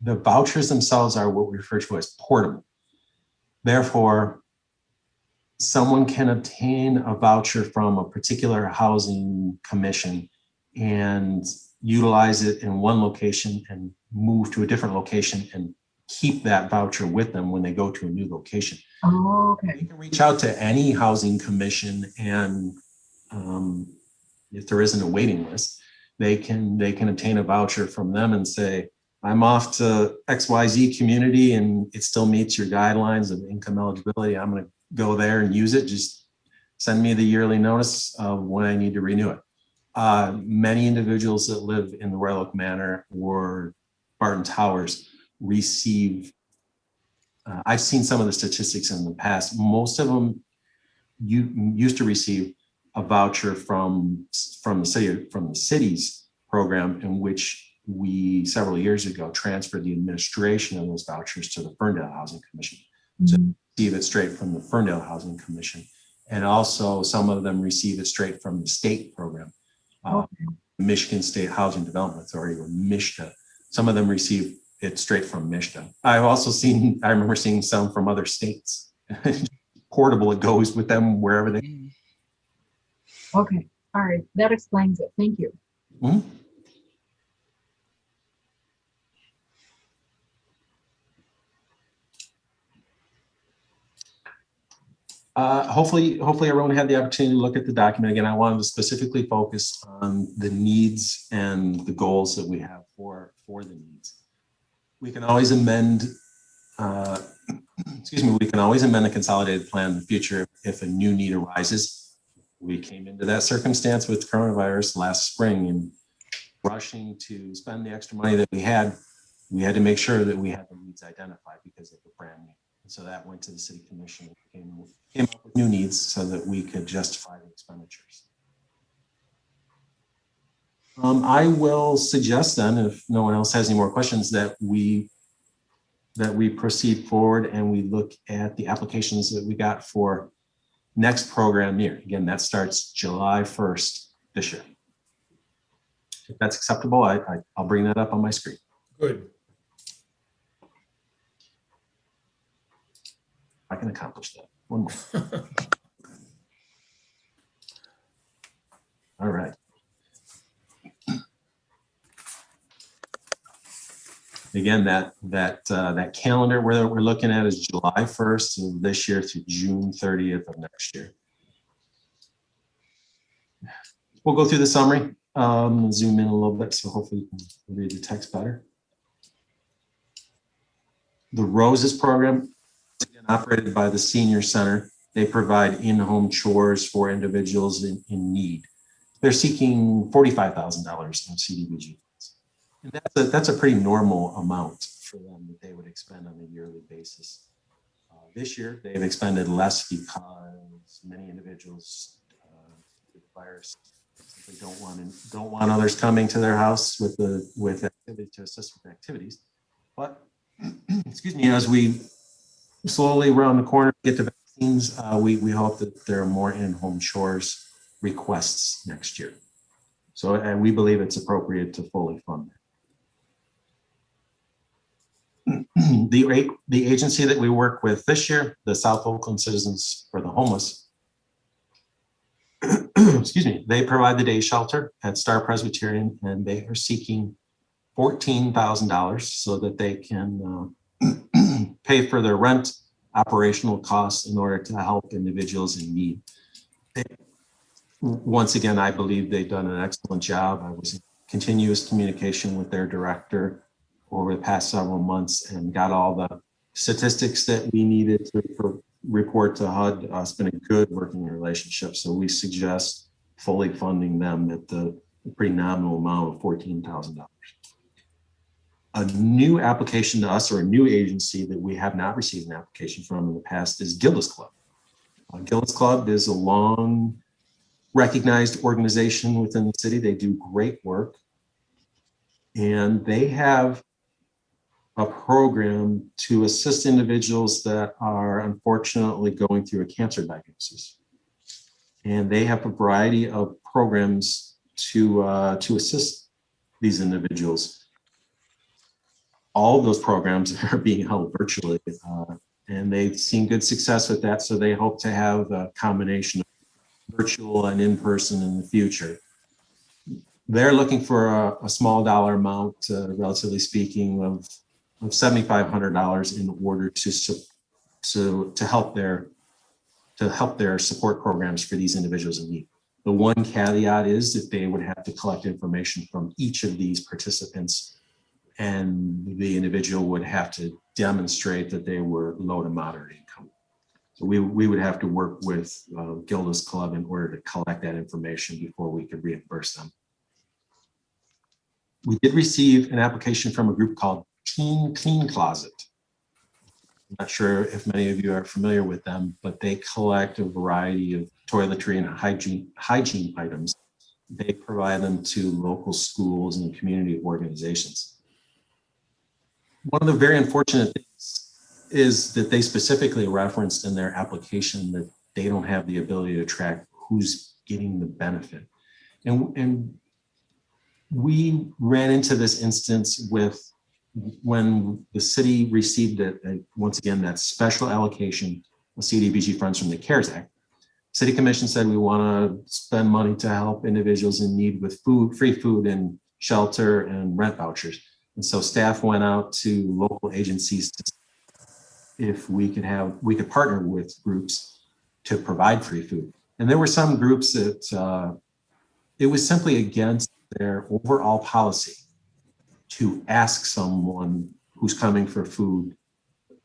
the vouchers themselves are what we refer to as portable. Therefore, someone can obtain a voucher from a particular housing commission and utilize it in one location and move to a different location and keep that voucher with them when they go to a new location. Oh, okay. You can reach out to any housing commission, and if there isn't a waiting list, they can obtain a voucher from them and say, I'm off to XYZ community and it still meets your guidelines of income eligibility. I'm going to go there and use it. Just send me the yearly notice of when I need to renew it. Many individuals that live in the Royal Oak Manor or Barton Towers receive, I've seen some of the statistics in the past. Most of them used to receive a voucher from the city's program, in which we several years ago transferred the administration of those vouchers to the Ferndale Housing Commission. So receive it straight from the Ferndale Housing Commission. And also some of them receive it straight from the state program, Michigan State Housing Development Authority, or MISHDA. Some of them receive it straight from MISHDA. I remember seeing some from other states. Portable, it goes with them wherever they. Okay, all right, that explains it. Thank you. Mm-hmm. Hopefully everyone had the opportunity to look at the document. Again, I wanted to specifically focus on the needs and the goals that we have for the needs. We can always amend, we can always amend the consolidated plan in the future if a new need arises. We came into that circumstance with coronavirus last spring, and rushing to spend the extra money that we had to make sure that we had the needs identified because they were brand new. And so that went to the city commission and came up with new needs so that we could justify the expenditures. I will suggest then, if no one else has any more questions, that we proceed forward and we look at the applications that we got for next program year. Again, that starts July 1st this year. If that's acceptable, I'll bring that up on my screen. Good. I can accomplish that. One more. All right. Again, that calendar where we're looking at is July 1st of this year through June 30th of next year. We'll go through the summary, zoom in a little bit so hopefully you can read the text better. The ROSES program, again, operated by the Senior Center. They provide in-home chores for individuals in need. They're seeking $45,000 in CDBG funds. And that's a pretty normal amount for them that they would expend on a yearly basis. This year, they've expended less because many individuals with the virus simply don't want others coming to their house with activity to assist with activities. But excuse me, as we slowly around the corner get to vaccines, we hope that there are more in-home chores requests next year. So, and we believe it's appropriate to fully fund that. The agency that we work with this year, the South Oakland Citizens for the Homeless, excuse me, they provide the day shelter at Star Presbyterian, and they are seeking $14,000 so that they can pay for their rent, operational costs in order to help individuals in need. Once again, I believe they've done an excellent job. I was in continuous communication with their director over the past several months and got all the statistics that we needed to report to HUD. It's been a good working relationship. So we suggest fully funding them at the pretty nominal amount of $14,000. A new application to us, or a new agency that we have not received an application from in the past, is Gilda's Club. Gilda's Club is a long recognized organization within the city. They do great work. And they have a program to assist individuals that are unfortunately going through a cancer diagnosis. And they have a variety of programs to assist these individuals. All of those programs are being held virtually, and they've seen good success with that. So they hope to have a combination of virtual and in-person in the future. They're looking for a small dollar amount, relatively speaking, of $7,500 in order to help their support programs for these individuals in need. The one caveat is that they would have to collect information from each of these participants, and the individual would have to demonstrate that they were low to moderate income. So we would have to work with Gilda's Club in order to collect that information before we could reimburse them. We did receive an application from a group called Teen Clean Closet. I'm not sure if many of you are familiar with them, but they collect a variety of toiletry and hygiene items. They provide them to local schools and community organizations. One of the very unfortunate things is that they specifically referenced in their application that they don't have the ability to track who's getting the benefit. And we ran into this instance with when the city received once again, that special allocation of CDBG funds from the CARES Act. City Commission said we want to spend money to help individuals in need with food, free food and shelter and rent vouchers. And so staff went out to local agencies to see if we could partner with groups to provide free food. And there were some groups that it was simply against their overall policy to ask someone who's coming for food,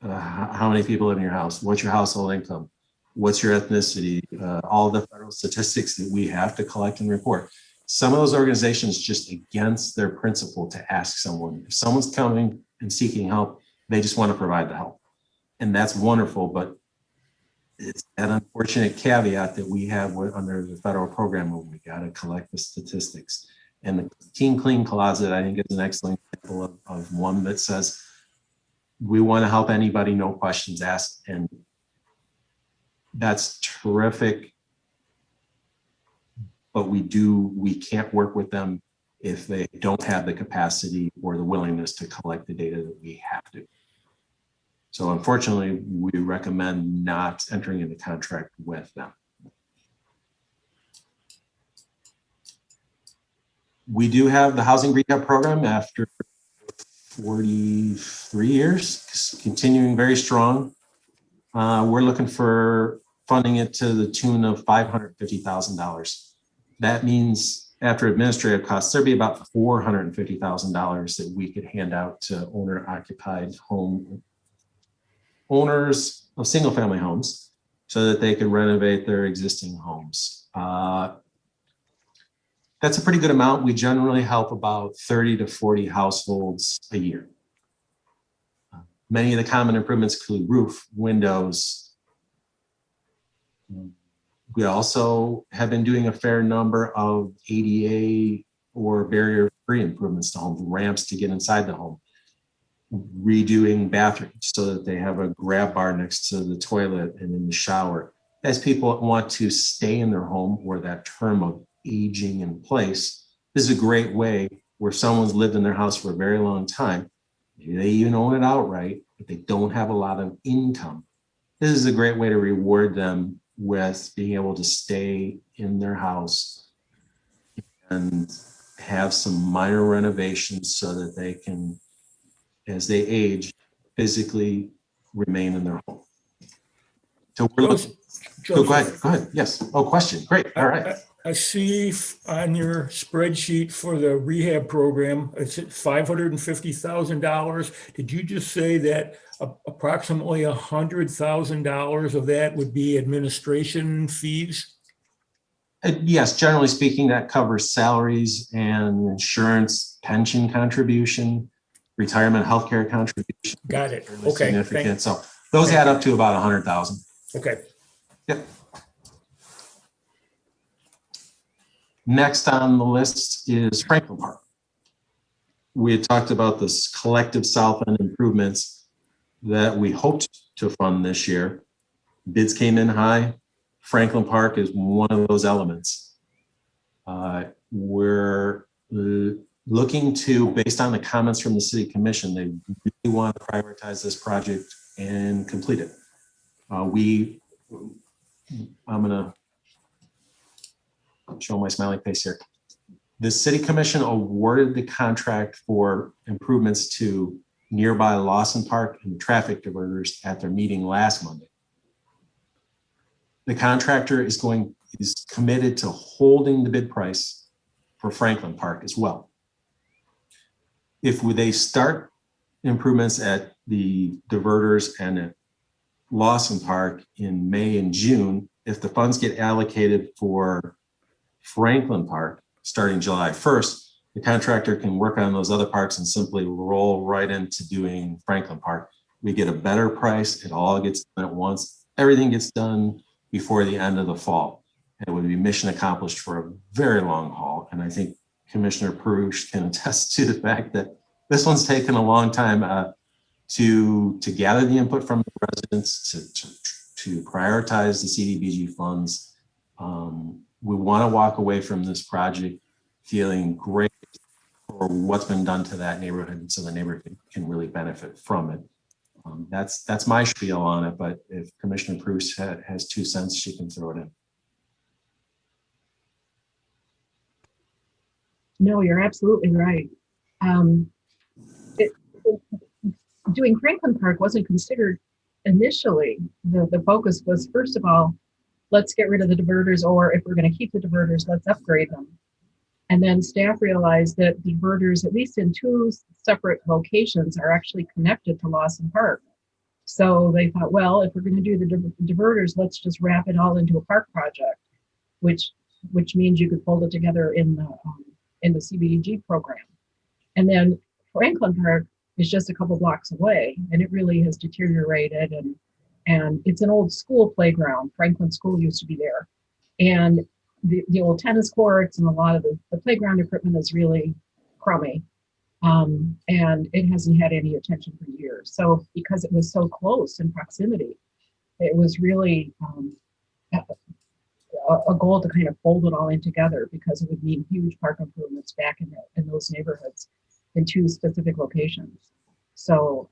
how many people live in your house, what's your household income, what's your ethnicity, all the federal statistics that we have to collect and report. Some of those organizations just against their principle to ask someone. If someone's coming and seeking help, they just want to provide the help. And that's wonderful, but it's an unfortunate caveat that we have under the federal program where we got to collect the statistics. And the Teen Clean Closet, I think, is an excellent example of one that says, we want to help anybody, no questions asked. And that's terrific. But we can't work with them if they don't have the capacity or the willingness to collect the data that we have to. So unfortunately, we recommend not entering into contract with them. We do have the housing rehab program after 43 years, continuing very strong. We're looking for funding it to the tune of $550,000. That means after administrative costs, there'd be about $450,000 that we could hand out to owner-occupied home owners of single-family homes so that they could renovate their existing homes. That's a pretty good amount. We generally help about 30 to 40 households a year. Many of the common improvements include roof, windows. We also have been doing a fair number of ADA or barrier-free improvements to homes, ramps to get inside the home, redoing bathrooms so that they have a grab bar next to the toilet and in the shower. As people want to stay in their home or that term of aging in place, this is a great way where someone's lived in their house for a very long time. Maybe they even own it outright, but they don't have a lot of income. This is a great way to reward them with being able to stay in their house and have some minor renovations so that they can, as they age, physically remain in their home. So we're looking. Go ahead. Yes. Oh, question. Great. All right. I see on your spreadsheet for the rehab program, it's at $550,000. Did you just say that approximately $100,000 of that would be administration fees? Yes, generally speaking, that covers salaries and insurance, pension contribution, retirement healthcare contribution. Got it. Fairly Okay. significant. So those add up to about 100,000. Okay. Yep. Next on the list is Franklin Park. We had talked about this collective south end improvements that we hoped to fund this year. Bids came in high. Franklin Park is one of those elements. We're looking to, based on the comments from the city commission, they really want to prioritize this project and complete it. I'm gonna show my smiling face here. The city commission awarded the contract for improvements to nearby Lawson Park and traffic diverters at their meeting last Monday. The contractor is committed to holding the bid price for Franklin Park as well. If they start improvements at the diverters and at Lawson Park in May and June, if the funds get allocated for Franklin Park starting July 1st, the contractor can work on those other parks and simply roll right into doing Franklin Park. We get a better price. It all gets done at once. Everything gets done before the end of the fall. It would be mission accomplished for a very long haul. And I think Commissioner Perush can attest to the fact that this one's taken a long time to gather the input from the residents, to prioritize the CDBG funds. We want to walk away from this project feeling great for what's been done to that neighborhood, so the neighborhood can really benefit from it. That's my spiel on it, but if Commissioner Perush has 2 cents, she can throw it in. No, you're absolutely right. Doing Franklin Park wasn't considered initially. The focus was, first of all, let's get rid of the diverters, or if we're going to keep the diverters, let's upgrade them. And then staff realized that the diverters, at least in 2 separate locations, are actually connected to Lawson Park. So they thought, well, if we're going to do the diverters, let's just wrap it all into a park project, which means you could fold it together in the CBDG program. And then Franklin Park is just a couple blocks away, and it really has deteriorated. And it's an old school playground. Franklin School used to be there, and the old tennis courts and a lot of the playground equipment is really crummy. And it hasn't had any attention for years. So because it was so close in proximity, it was really a goal to kind of fold it all in together, because it would mean huge park improvements back in those neighborhoods in 2 specific locations. So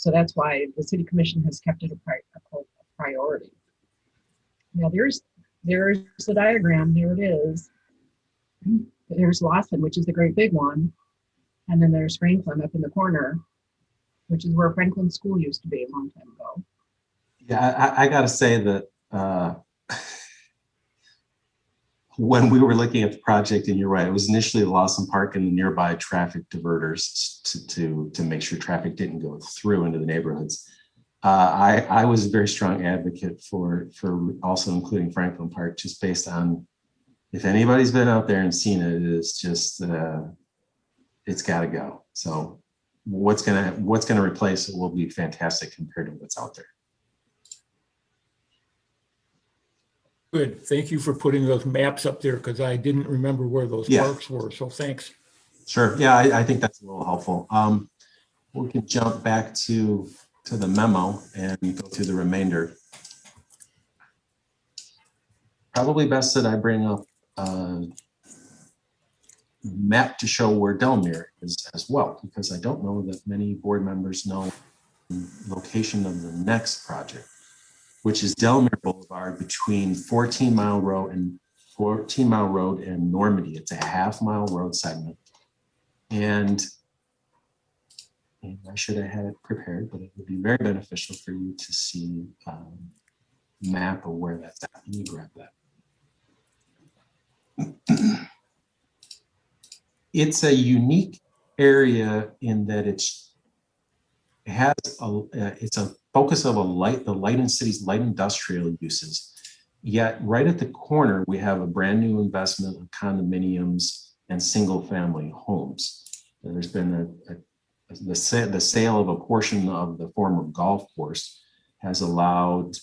that's why the city commission has kept it a priority. Now there's the diagram. There it is. There's Lawson, which is the great big one. And then there's Franklin up in the corner, which is where Franklin School used to be a long time ago. Yeah, I got to say that when we were looking at the project, and you're right, it was initially Lawson Park and the nearby traffic diverters to make sure traffic didn't go through into the neighborhoods. I was a very strong advocate for also including Franklin Park, just based on, if anybody's been out there and seen it, it is just it's got to go. So what's gonna replace it will be fantastic compared to what's out there. Good. Thank you for putting those maps up there, because I didn't remember where those parks were. So thanks. Sure. Yeah, I think that's a little helpful. We can jump back to the memo and go through the remainder. Probably best that I bring up map to show where Delmere is as well, because I don't know that many board members know the location of the next project, which is Delmere Boulevard between 14 Mile Road and Normandy. It's a half-mile road segment. And I should have had it prepared, but it would be very beneficial for you to see a map of where that's at. Let me grab that. It's a unique area in that it's a focus of the light and city's light industrial uses. Yet right at the corner, we have a brand new investment of condominiums and single family homes. And there's been the sale of a portion of the former golf course has allowed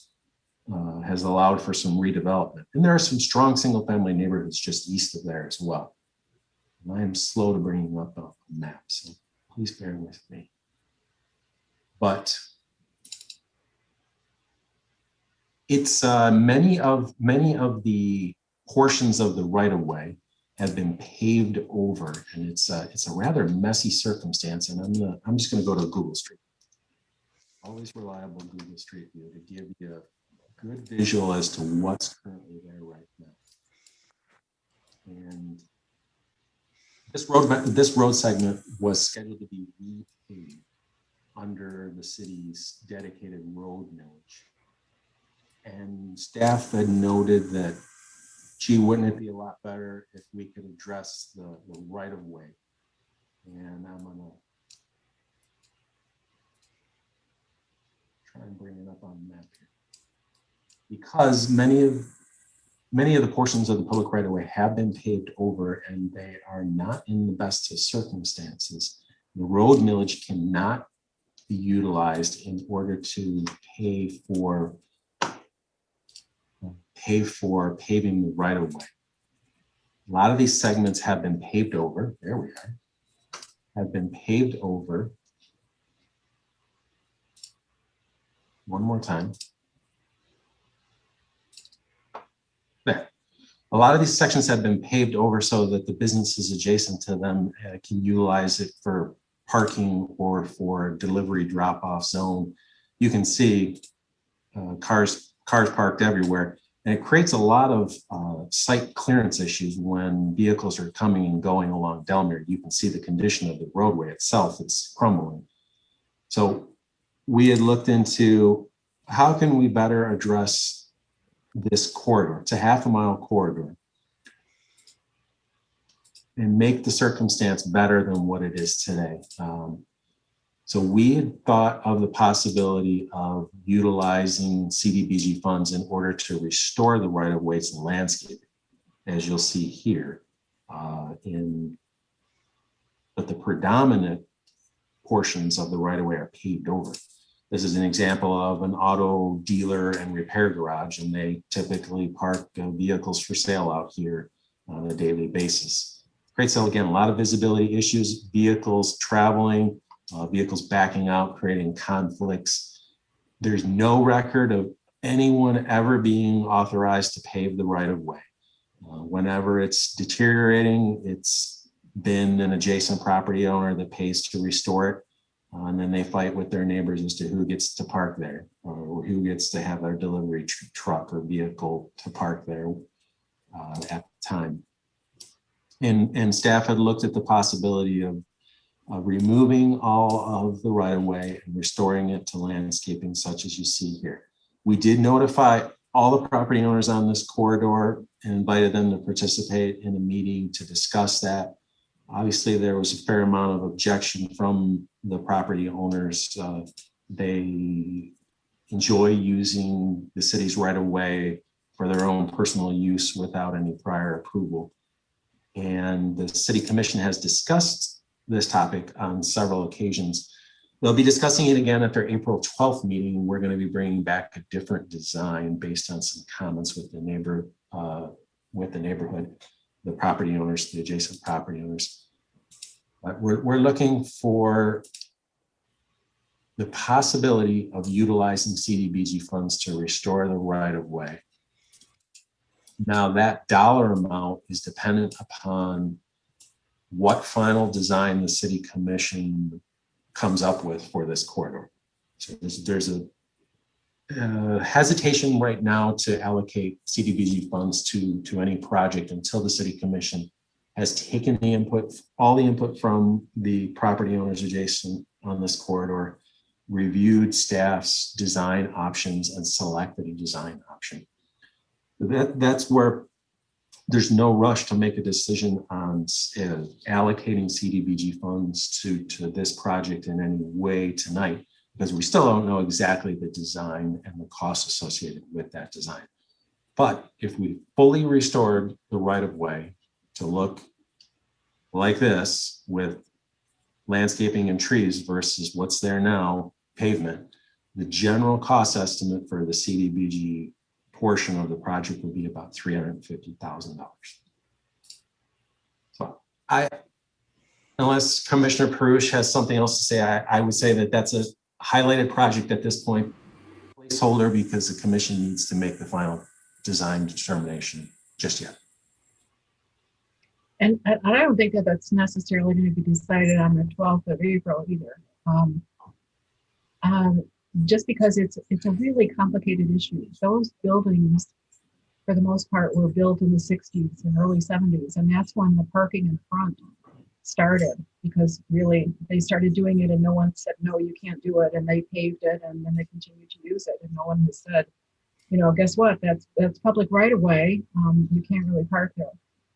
for some redevelopment. And there are some strong single family neighborhoods just east of there as well. And I am slow to bringing up a map, so please bear with me. But it's many of the portions of the right of way have been paved over, and it's a rather messy circumstance. And I'm just going to go to Google Street. Always reliable Google Street View to give you a good visual as to what's currently there right now. And this road segment was scheduled to be repaved under the city's dedicated road millage. And staff had noted that, gee, wouldn't it be a lot better if we could address the right of way? And I'm gonna try and bring it up on the map here. Because many of the portions of the public right of way have been paved over and they are not in the best of circumstances. The road millage cannot be utilized in order to pay for paving the right of way. A lot of these segments have been paved over. There we are. Have been paved over. One more time. There. A lot of these sections have been paved over so that the businesses adjacent to them can utilize it for parking or for delivery drop-off zone. You can see cars parked everywhere. And it creates a lot of site clearance issues when vehicles are coming and going along Delmere. You can see the condition of the roadway itself, it's crumbling. So we had looked into how can we better address this corridor. It's a half-a-mile corridor and make the circumstance better than what it is today. So we had thought of the possibility of utilizing CDBG funds in order to restore the right-of-ways and landscaping, as you'll see here. But the predominant portions of the right-of-way are paved over. This is an example of an auto dealer and repair garage, and they typically park vehicles for sale out here on a daily basis. Creates, again, a lot of visibility issues, vehicles traveling, vehicles backing out, creating conflicts. There's no record of anyone ever being authorized to pave the right of way. Whenever it's deteriorating, it's been an adjacent property owner that pays to restore it. And then they fight with their neighbors as to who gets to park there or who gets to have their delivery truck or vehicle to park there at the time. And staff had looked at the possibility of removing all of the right of way and restoring it to landscaping such as you see here. We did notify all the property owners on this corridor and invited them to participate in a meeting to discuss that. Obviously, there was a fair amount of objection from the property owners. They enjoy using the city's right of way for their own personal use without any prior approval. And the city commission has discussed this topic on several occasions. They'll be discussing it again at their April 12th meeting. We're going to be bringing back a different design based on some comments with the neighborhood, the property owners, the adjacent property owners. But we're looking for the possibility of utilizing CDBG funds to restore the right of way. Now that dollar amount is dependent upon what final design the city commission comes up with for this corridor. So there's a hesitation right now to allocate CDBG funds to any project until the city commission has taken the input, all the input from the property owners adjacent on this corridor, reviewed staff's design options and selected a design option. That's where there's no rush to make a decision on allocating CDBG funds to this project in any way tonight, because we still don't know exactly the design and the costs associated with that design. But if we fully restored the right-of-way to look like this with landscaping and trees versus what's there now, pavement, the general cost estimate for the CDBG portion of the project would be about $350,000. So unless Commissioner Perush has something else to say, I would say that that's a highlighted project at this point, placeholder, because the commission needs to make the final design determination just yet. And I don't think that that's necessarily going to be decided on the 12th of April either. Just because it's a really complicated issue. Those buildings, for the most part, were built in the 60s and early 70s, and that's when the parking in front started, because really they started doing it and no one said, no, you can't do it, and they paved it and then they continued to use it, and no one has said, you know, guess what, that's public right of way, you can't really park there.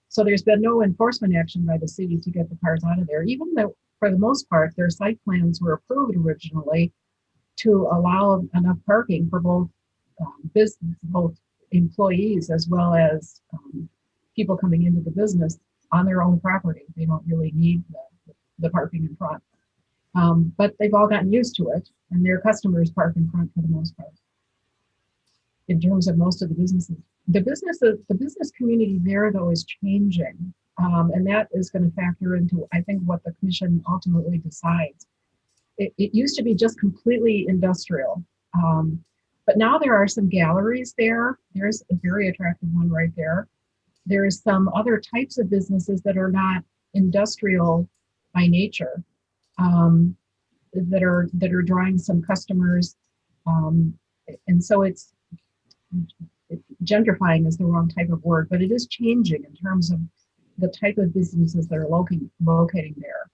So there's been no enforcement action by the city to get the cars out of there, even though for the most part their site plans were approved originally to allow enough parking for both both employees as well as people coming into the business on their own property. They don't really need the parking in front, but they've all gotten used to it, and their customers park in front for the most part. In terms of most of the businesses, the business community there though is changing, and that is going to factor into, I think, what the commission ultimately decides. It used to be just completely industrial, but now there are some galleries there. There's a very attractive one right there. There's some other types of businesses that are not industrial by nature, that are drawing some customers, and so gentrifying is the wrong type of word, but it is changing in terms of the type of businesses that are locating there.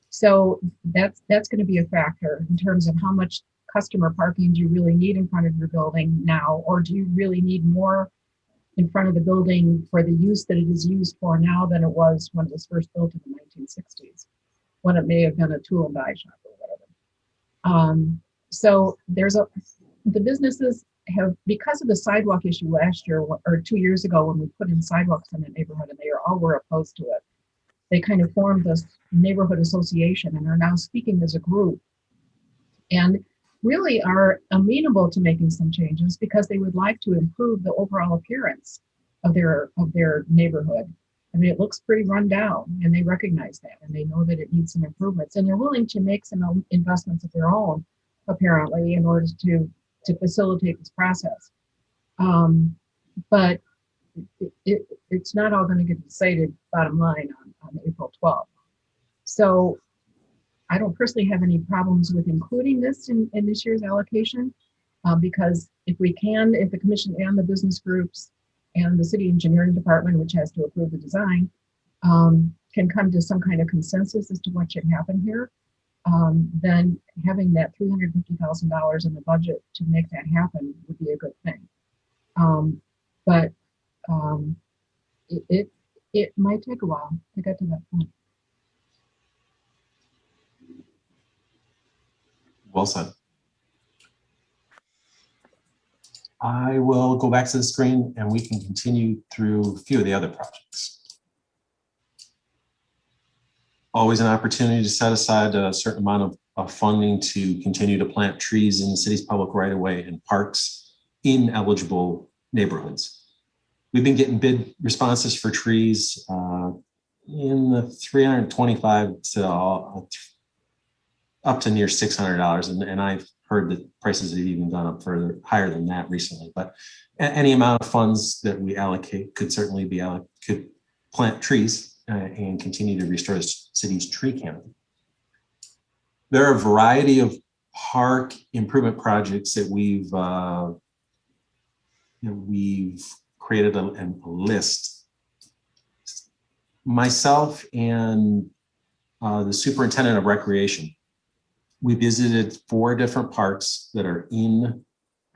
So that's going to be a factor in terms of how much customer parking do you really need in front of your building now, or do you really need more in front of the building for the use that it is used for now than it was when it was first built in the 1960s, when it may have been a tool and die shop or whatever. So the businesses have, because of the sidewalk issue last year or 2 years ago when we put in sidewalks in the neighborhood and they all were opposed to it, they kind of formed this neighborhood association and are now speaking as a group and really are amenable to making some changes because they would like to improve the overall appearance of their neighborhood. I mean, it looks pretty run down, and they recognize that, and they know that it needs some improvements, and they're willing to make some investments of their own, apparently, in order to facilitate this process. But it's not all going to get decided, bottom line, on April 12th. So I don't personally have any problems with including this in this year's allocation, because if the commission and the business groups and the city engineering department, which has to approve the design, can come to some kind of consensus as to what should happen here, then having that $350,000 in the budget to make that happen would be a good thing. But it might take a while to get to that point. Well said. I will go back to the screen and we can continue through a few of the other projects. Always an opportunity to set aside a certain amount of funding to continue to plant trees in the city's public right-of-way and parks in eligible neighborhoods. We've been getting bid responses for trees in the $325 to up to near $600, and I've heard that prices have even gone up further higher than that recently. But any amount of funds that we allocate could certainly be could plant trees and continue to restore the city's tree canopy. There are a variety of park improvement projects that we've created a list. Myself and the superintendent of recreation, we visited 4 different parks that are in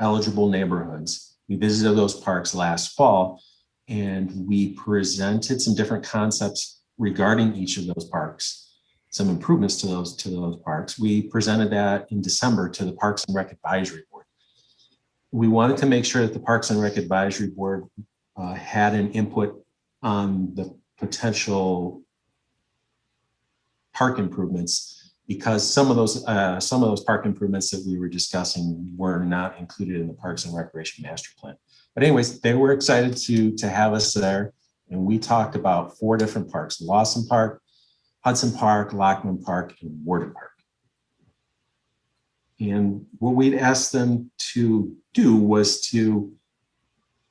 eligible neighborhoods. We visited those parks last fall and we presented some different concepts regarding each of those parks, some improvements to those parks. We presented that in December to the Parks and Rec Advisory Board. We wanted to make sure that the Parks and Rec Advisory Board had an input on the potential park improvements, because some of those park improvements that we were discussing were not included in the Parks and Recreation Master Plan. But anyways, they were excited to have us there, and we talked about 4 different parks: Lawson Park, Hudson Park, Lockman Park, and Warden Park. And what we'd asked them to do was to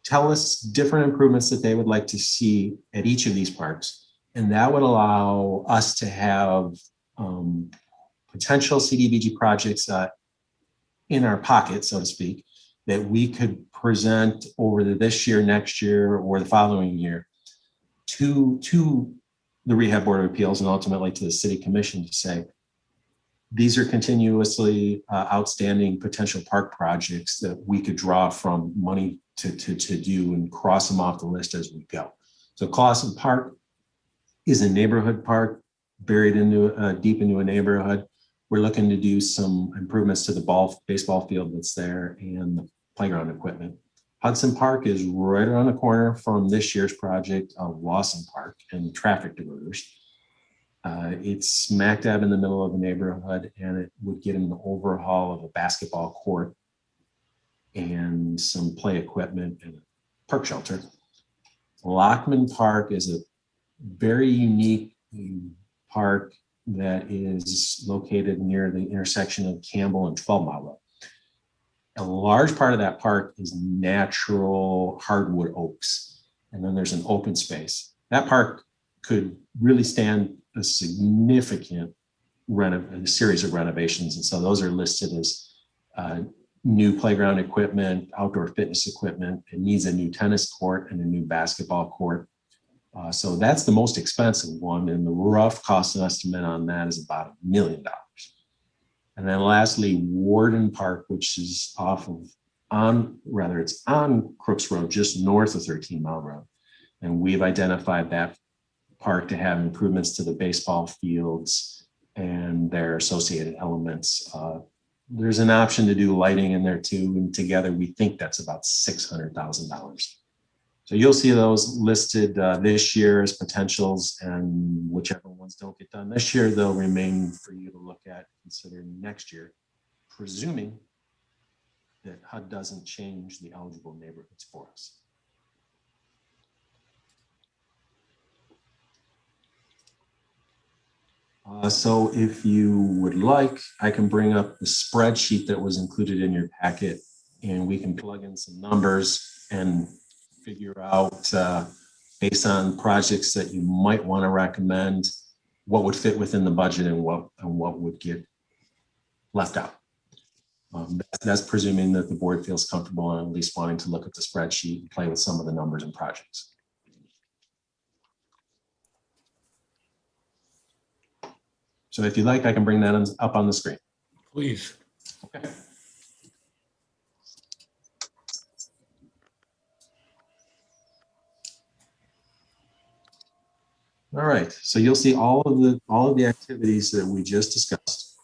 tell us different improvements that they would like to see at each of these parks. And that would allow us to have potential CDBG projects in our pocket, so to speak, that we could present over this year, next year, or the following year to the Rehab Board of Appeals and ultimately to the City Commission to say, these are continuously outstanding potential park projects that we could draw from money to do and cross them off the list as we go. So Clawson Park is a neighborhood park buried into deep into a neighborhood. We're looking to do some improvements to the baseball field that's there and the playground equipment. Hudson Park is right around the corner from this year's project of Lawson Park and traffic diverters. It's smack dab in the middle of the neighborhood, and it would get an overhaul of a basketball court and some play equipment and a park shelter. Lockman Park is a very unique park that is located near the intersection of Campbell and 12 Mile Road. A large part of that park is natural hardwood oaks, and then there's an open space. That park could really stand a significant a series of renovations, and so those are listed as new playground equipment, outdoor fitness equipment. It needs a new tennis court and a new basketball court. So that's the most expensive one, and the rough cost estimate on that is about $1 million. And then lastly, Warden Park, which is it's on Crooks Road, just north of 13 Mile Road. And we've identified that park to have improvements to the baseball fields and their associated elements. There's an option to do lighting in there too, and together we think that's about $600,000. So you'll see those listed this year as potentials, and whichever ones don't get done this year, they'll remain for you to look at, consider next year, presuming that HUD doesn't change the eligible neighborhoods for us. So if you would like, I can bring up the spreadsheet that was included in your packet, and we can plug in some numbers and figure out based on projects that you might want to recommend what would fit within the budget and what would get left out. That's presuming that the board feels comfortable and at least wanting to look at the spreadsheet and play with some of the numbers and projects. So if you'd like, I can bring that up on the screen. Please. Okay. All right, so you'll see all of the activities that we just discussed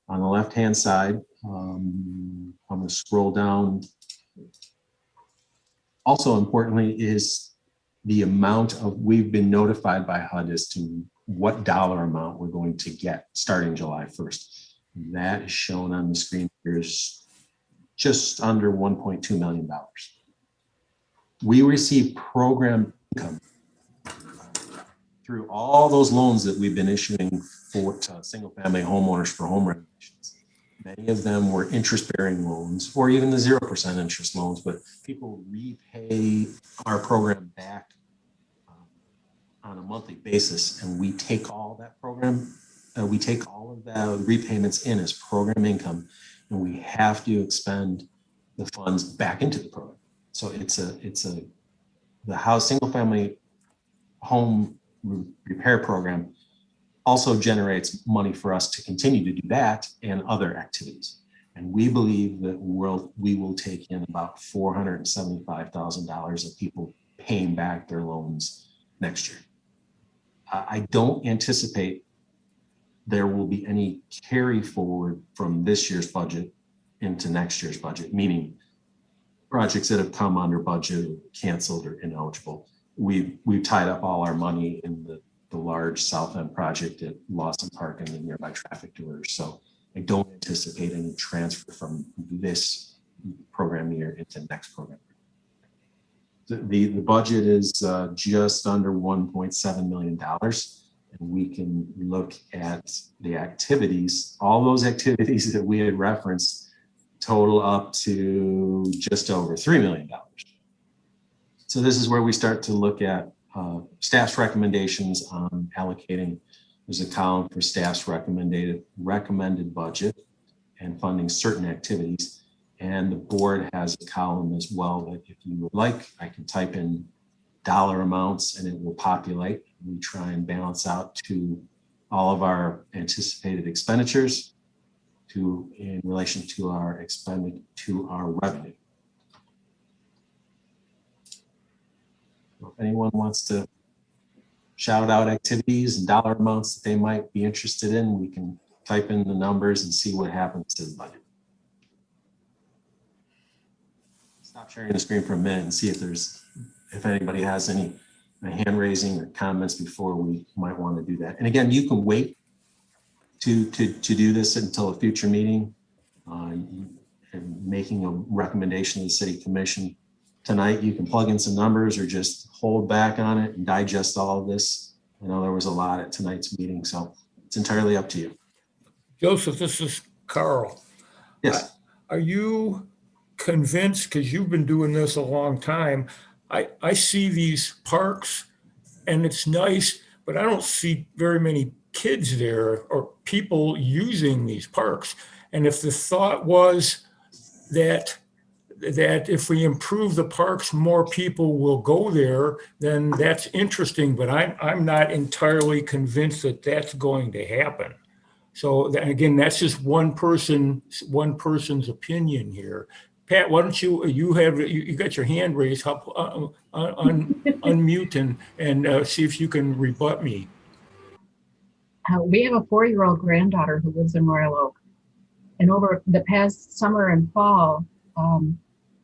on the left-hand side. I'm going to scroll down. Also importantly is the amount of, we've been notified by HUD as to what dollar amount we're going to get starting July 1st. That is shown on the screen here is just under $1.2 million. We receive program income through all those loans that we've been issuing for single-family homeowners for home renovations. Many of them were interest-bearing loans or even the 0% interest loans, but people repay our program back on a monthly basis, and we take all that program, we take all of the repayments in as program income, and we have to expend the funds back into the program. So the single-family home repair program also generates money for us to continue to do that and other activities. And we believe that we will take in about $475,000 of people paying back their loans next year. I don't anticipate there will be any carry forward from this year's budget into next year's budget, meaning projects that have come under budget, or canceled, or ineligible. We've tied up all our money in the large South End project at Lawson Park and the nearby traffic doors. So I don't anticipate any transfer from this program year into next program. The budget is just under $1.7 million. And we can look at the activities, all those activities that we had referenced total up to just over $3 million. So this is where we start to look at staff's recommendations on allocating. There's a column for staff's recommended budget and funding certain activities. And the board has a column as well that if you would like, I can type in dollar amounts and it will populate. We try and balance out to all of our anticipated expenditures in relation to our revenue. If anyone wants to shout out activities and dollar amounts that they might be interested in, we can type in the numbers and see what happens to the budget. Stop sharing the screen for a minute and see if anybody has any hand raising or comments before we might want to do that. And again, you can wait to do this until a future meeting and making a recommendation to the city commission. Tonight, you can plug in some numbers or just hold back on it and digest all of this. I know there was a lot at tonight's meeting, so it's entirely up to you. Joseph, this is Carl. Yes. Are you convinced, because you've been doing this a long time, I see these parks and it's nice, but I don't see very many kids there or people using these parks. And if the thought was that if we improve the parks, more people will go there, then that's interesting, but I'm not entirely convinced that that's going to happen. So again, that's just one person's opinion here. Pat, why don't you got your hand raised, unmute and see if you can rebut me. We have a 4-year-old granddaughter who lives in Royal Oak. And over the past summer and fall,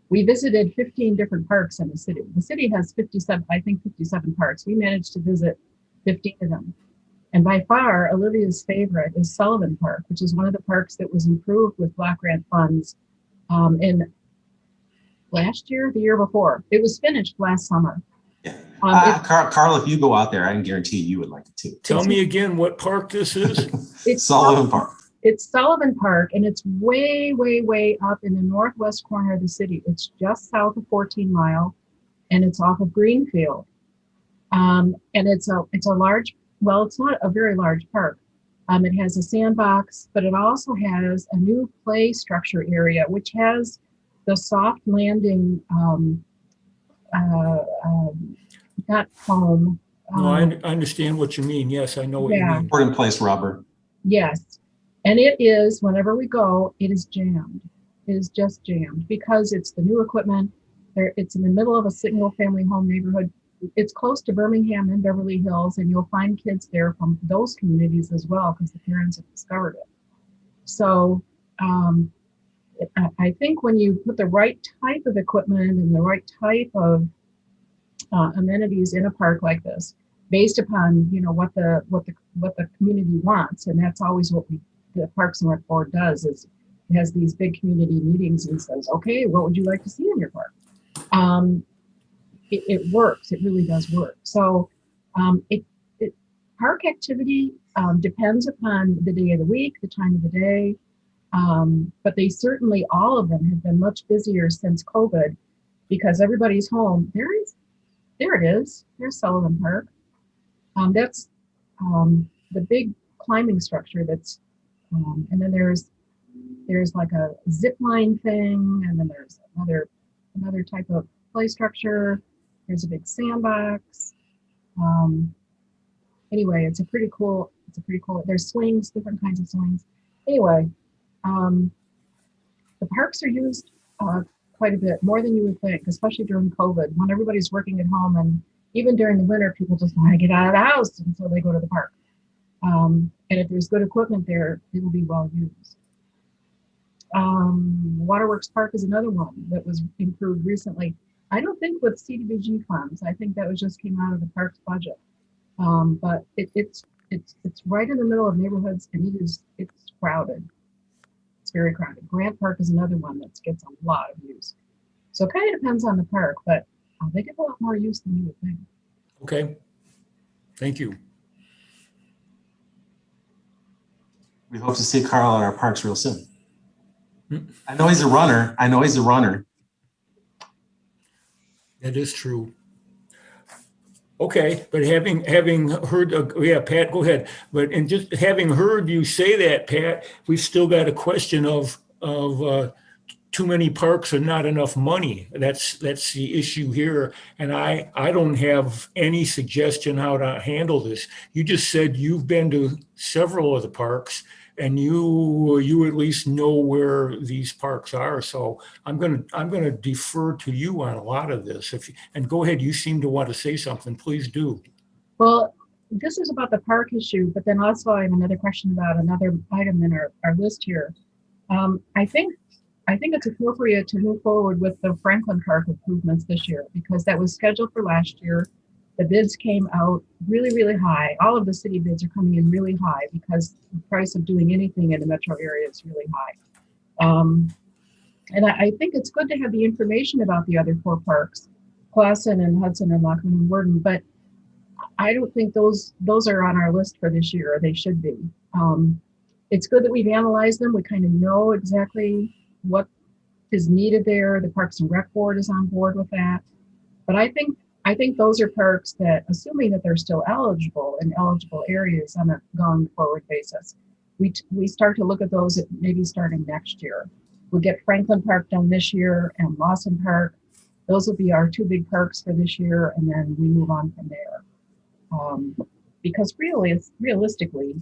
we visited 15 different parks in the city. The city has 57 parks. We managed to visit 15 of them. And by far, Olivia's favorite is Sullivan Park, which is one of the parks that was improved with block grant funds in last year, the year before. It was finished last summer. Yeah. Carl, if you go out there, I can guarantee you would like it too. Tell me again what park this is. It's Sullivan Park. It's Sullivan Park, and it's way, way, way up in the northwest corner of the city. It's just south of 14 Mile, and it's off of Greenfield. And it's a large, well, it's not a very large park. It has a sandbox, but it also has a new play structure area, which has the soft landing, not foam. No, I understand what you mean. Yes, I know what you mean. Put in place rubber. Yes. And it is, whenever we go, it is jammed. It is just jammed because it's the new equipment. It's in the middle of a single family home neighborhood. It's close to Birmingham and Beverly Hills, and you'll find kids there from those communities as well because the parents have discovered it. So I think when you put the right type of equipment and the right type of amenities in a park like this, based upon what the community wants, and that's always what the Parks and Rec Board does, is it has these big community meetings and says, okay, what would you like to see in your park? It works. It really does work. So park activity depends upon the day of the week, the time of the day, but they certainly, all of them have been much busier since COVID because everybody's home. There it is. There's Sullivan Park. That's the big climbing structure that's, and then there's like a zip line thing, and then there's another type of play structure. There's a big sandbox. Anyway, it's a pretty cool, there's swings, different kinds of swings. Anyway, the parks are used quite a bit, more than you would think, especially during COVID, when everybody's working at home, and even during the winter, people just want to get out of the house, and so they go to the park. And if there's good equipment there, it will be well used. Waterworks Park is another one that was improved recently. I don't think with CDBG funds. I think that was just came out of the parks budget. But it's right in the middle of neighborhoods, and it's crowded. It's very crowded. Grant Park is another one that gets a lot of use. So it kind of depends on the park, but they get a lot more use than you would think. Okay, thank you. We hope to see Carl at our parks real soon. I know he's a runner. That is true. Okay, but having heard, yeah, Pat, go ahead. But and just having heard you say that, Pat, we've still got a question of too many parks and not enough money. That's the issue here. And I don't have any suggestion how to handle this. You just said you've been to several of the parks, and you at least know where these parks are. So I'm gonna defer to you on a lot of this. And go ahead, you seem to want to say something. Please do. Well, this is about the park issue, but then also I have another question about another item in our list here. I think it's appropriate to move forward with the Franklin Park improvements this year, because that was scheduled for last year. The bids came out really, really high. All of the city bids are coming in really high because the price of doing anything in the metro area is really high. And I think it's good to have the information about the other 4 parks, Clausen and Hudson and Lockman and Worden, but I don't think those are on our list for this year, or they should be. It's good that we've analyzed them. We kind of know exactly what is needed there. The Parks and Rec Board is on board with that. But I think those are parks that, assuming that they're still eligible in eligible areas on a going forward basis, we start to look at those at maybe starting next year. We'll get Franklin Park done this year and Lawson Park. Those will be our 2 big parks for this year, and then we move on from there. Because realistically,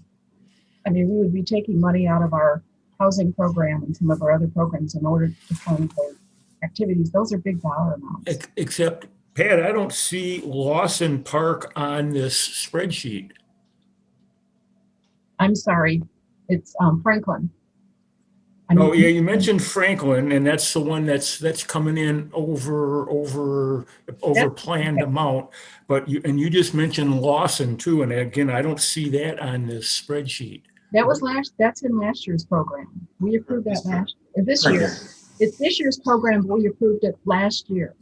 I mean, we would be taking money out of our housing program and some of our other programs in order to fund those activities. Those are big dollar amounts. Except, Pat, I don't see Lawson Park on this spreadsheet. I'm sorry, it's Franklin. Oh yeah, you mentioned Franklin, and that's the one that's coming in over planned amount. But you just mentioned Lawson too, and again, I don't see that on this spreadsheet. That's in last year's program. We approved that this year. It's this year's program, but we approved it last year.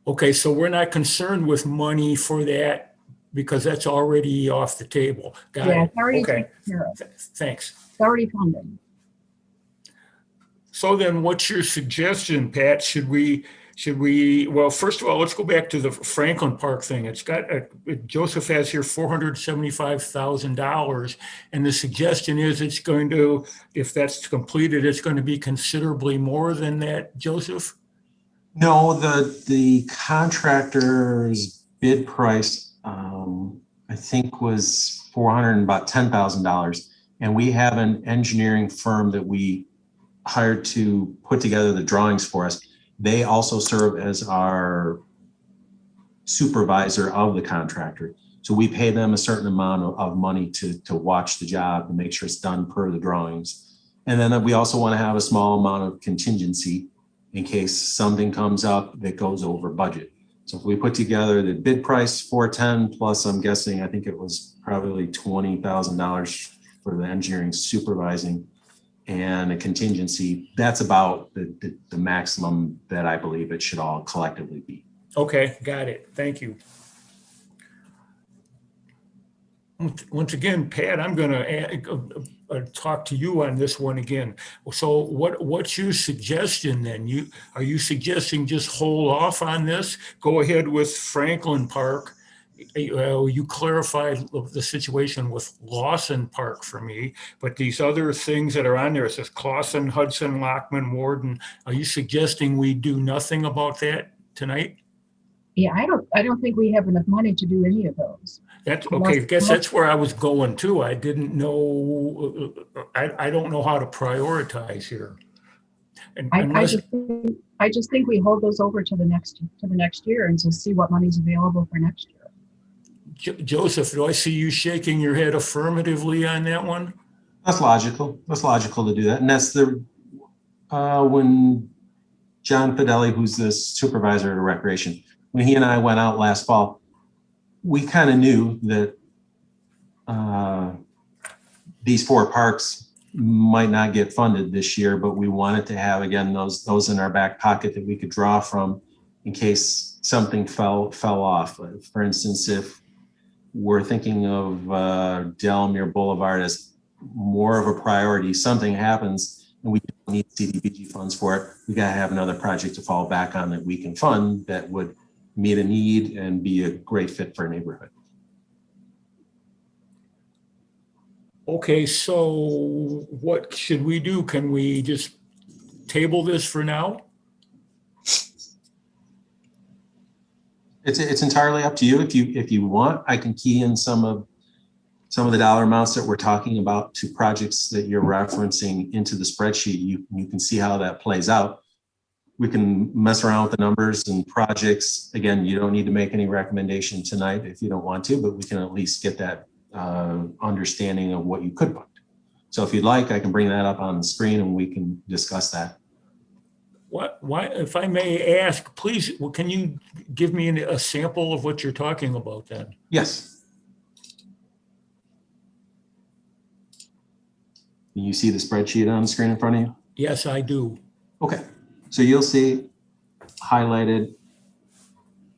Okay, so we're not concerned with money for that because that's already off the table. Got it. It's already Okay. taken care of. Thanks. It's already funded. So then what's your suggestion, Pat? Should we, well, first of all, let's go back to the Franklin Park thing. It's got, Joseph has here $475,000. And the suggestion is it's going to, if that's completed, it's going to be considerably more than that, Joseph? No, the contractor's bid price, I think was $410,000. And we have an engineering firm that we hired to put together the drawings for us. They also serve as our supervisor of the contractor. So we pay them a certain amount of money to watch the job and make sure it's done per the drawings. And then we also want to have a small amount of contingency in case something comes up that goes over budget. So if we put together the bid price, 410 plus, I'm guessing, I think it was probably $20,000 for the engineering supervising and a contingency, that's about the maximum that I believe it should all collectively be. Okay, got it. Thank you. Once again, Pat, I'm going to talk to you on this one again. So what's your suggestion then? Are you suggesting just hold off on this? Go ahead with Franklin Park. You clarified the situation with Lawson Park for me, but these other things that are on there, it says Clausen, Hudson, Lockman, Worden. Are you suggesting we do nothing about that tonight? Yeah, I don't think we have enough money to do any of those. That's okay. I guess that's where I was going too. I didn't know. I don't know how to prioritize here. unless, I just think we hold those over to the next year and just see what money's available for next year. Joseph, do I see you shaking your head affirmatively on that one? That's logical. That's logical to do that. And that's when John Fideli, who's the supervisor of recreation, when he and I went out last fall, we kind of knew that these 4 parks might not get funded this year, but we wanted to have, again, those in our back pocket that we could draw from in case something fell off. For instance, if we're thinking of Delamere Boulevard as more of a priority, something happens and we don't need CDBG funds for it, we got to have another project to fall back on that we can fund that would meet a need and be a great fit for a neighborhood. Okay, so what should we do? Can we just table this for now? It's entirely up to you. If you want, I can key in some of the dollar amounts that we're talking about to projects that you're referencing into the spreadsheet. You can see how that plays out. We can mess around with the numbers and projects. Again, you don't need to make any recommendation tonight if you don't want to, but we can at least get that understanding of what you could fund. So if you'd like, I can bring that up on the screen and we can discuss that. Why, if I may ask, please, well, can you give me a sample of what you're talking about then? Yes. Can you see the spreadsheet on the screen in front of you? Yes, I do. Okay. So you'll see highlighted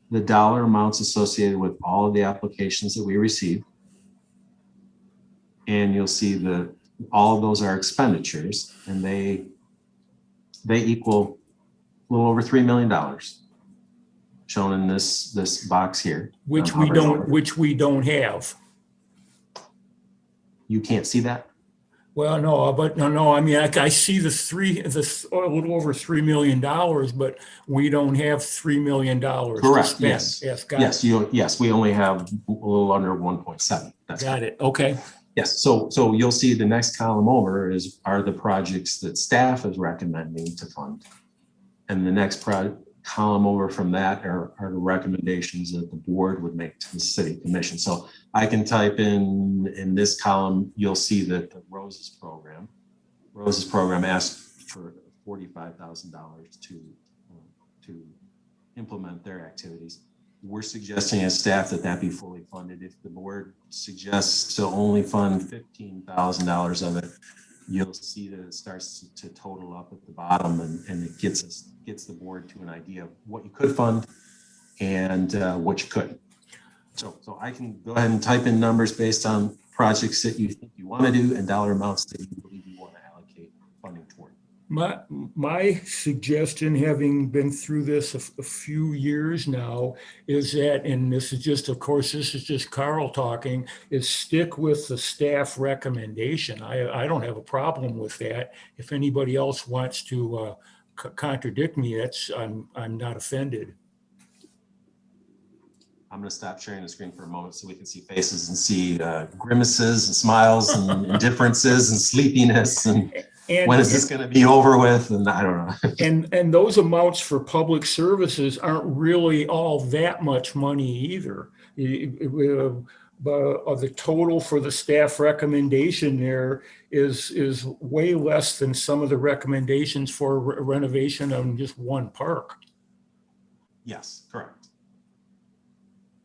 the dollar amounts associated with all of the applications that we received. And you'll see that all of those are expenditures and they equal a little over $3 million shown in this box here. Which we don't have. You can't see that? Well, no, but no, I mean, I see the a little over $3 million, but we don't have $3 million. Correct. Yes. Yes. Got it. Yes. We only have a little under 1.7. That's got it. Okay. Yes. So you'll see the next column over are the projects that staff is recommending to fund. And the next column over from that are the recommendations that the board would make to the city commission. So I can type in this column, you'll see that the Roses program asked for $45,000 to implement their activities. We're suggesting as staff that be fully funded. If the board suggests to only fund $15,000 of it, you'll see that it starts to total up at the bottom and it gets the board to an idea of what you could fund and what you couldn't. So I can go ahead and type in numbers based on projects that you think you want to do and dollar amounts that you believe you want to allocate funding toward. My suggestion, having been through this a few years now, is that, and this is just Carl talking, is stick with the staff recommendation. I don't have a problem with that. If anybody else wants to contradict me, I'm not offended. I'm going to stop sharing the screen for a moment so we can see faces and see grimaces and smiles and differences and sleepiness and when is this going to be over with? And I don't know. and those amounts for public services aren't really all that much money either. But the total for the staff recommendation there is way less than some of the recommendations for renovation on just one park. Yes, correct.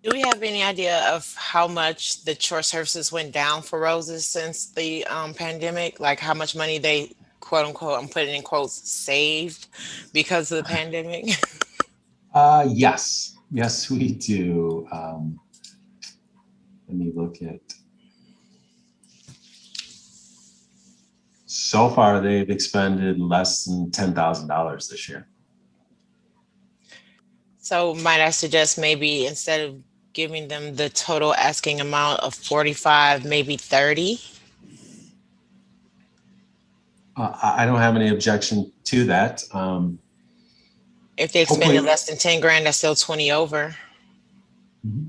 Do we have any idea of how much the chore services went down for Roses since the pandemic? Like how much money they, quote unquote, I'm putting in quotes, saved because of the pandemic? Yes, we do. Let me look at. So far, they've expended less than $10,000 this year. So might I suggest maybe instead of giving them the total asking amount of 45, maybe 30? I don't have any objection to that. If they expended less than 10 grand, that's still 20 over. Mm-hmm.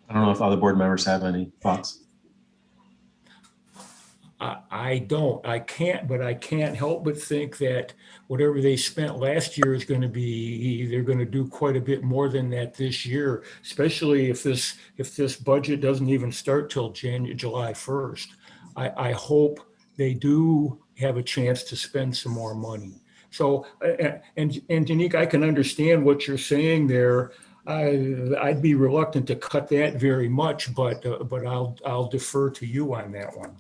I don't know if other board members have any thoughts. I don't. I can't, but I can't help but think that whatever they spent last year is going to be, they're going to do quite a bit more than that this year, especially if this budget doesn't even start till July 1st. I hope they do have a chance to spend some more money. So, and Janique, I can understand what you're saying there. I'd be reluctant to cut that very much, but I'll defer to you on that one.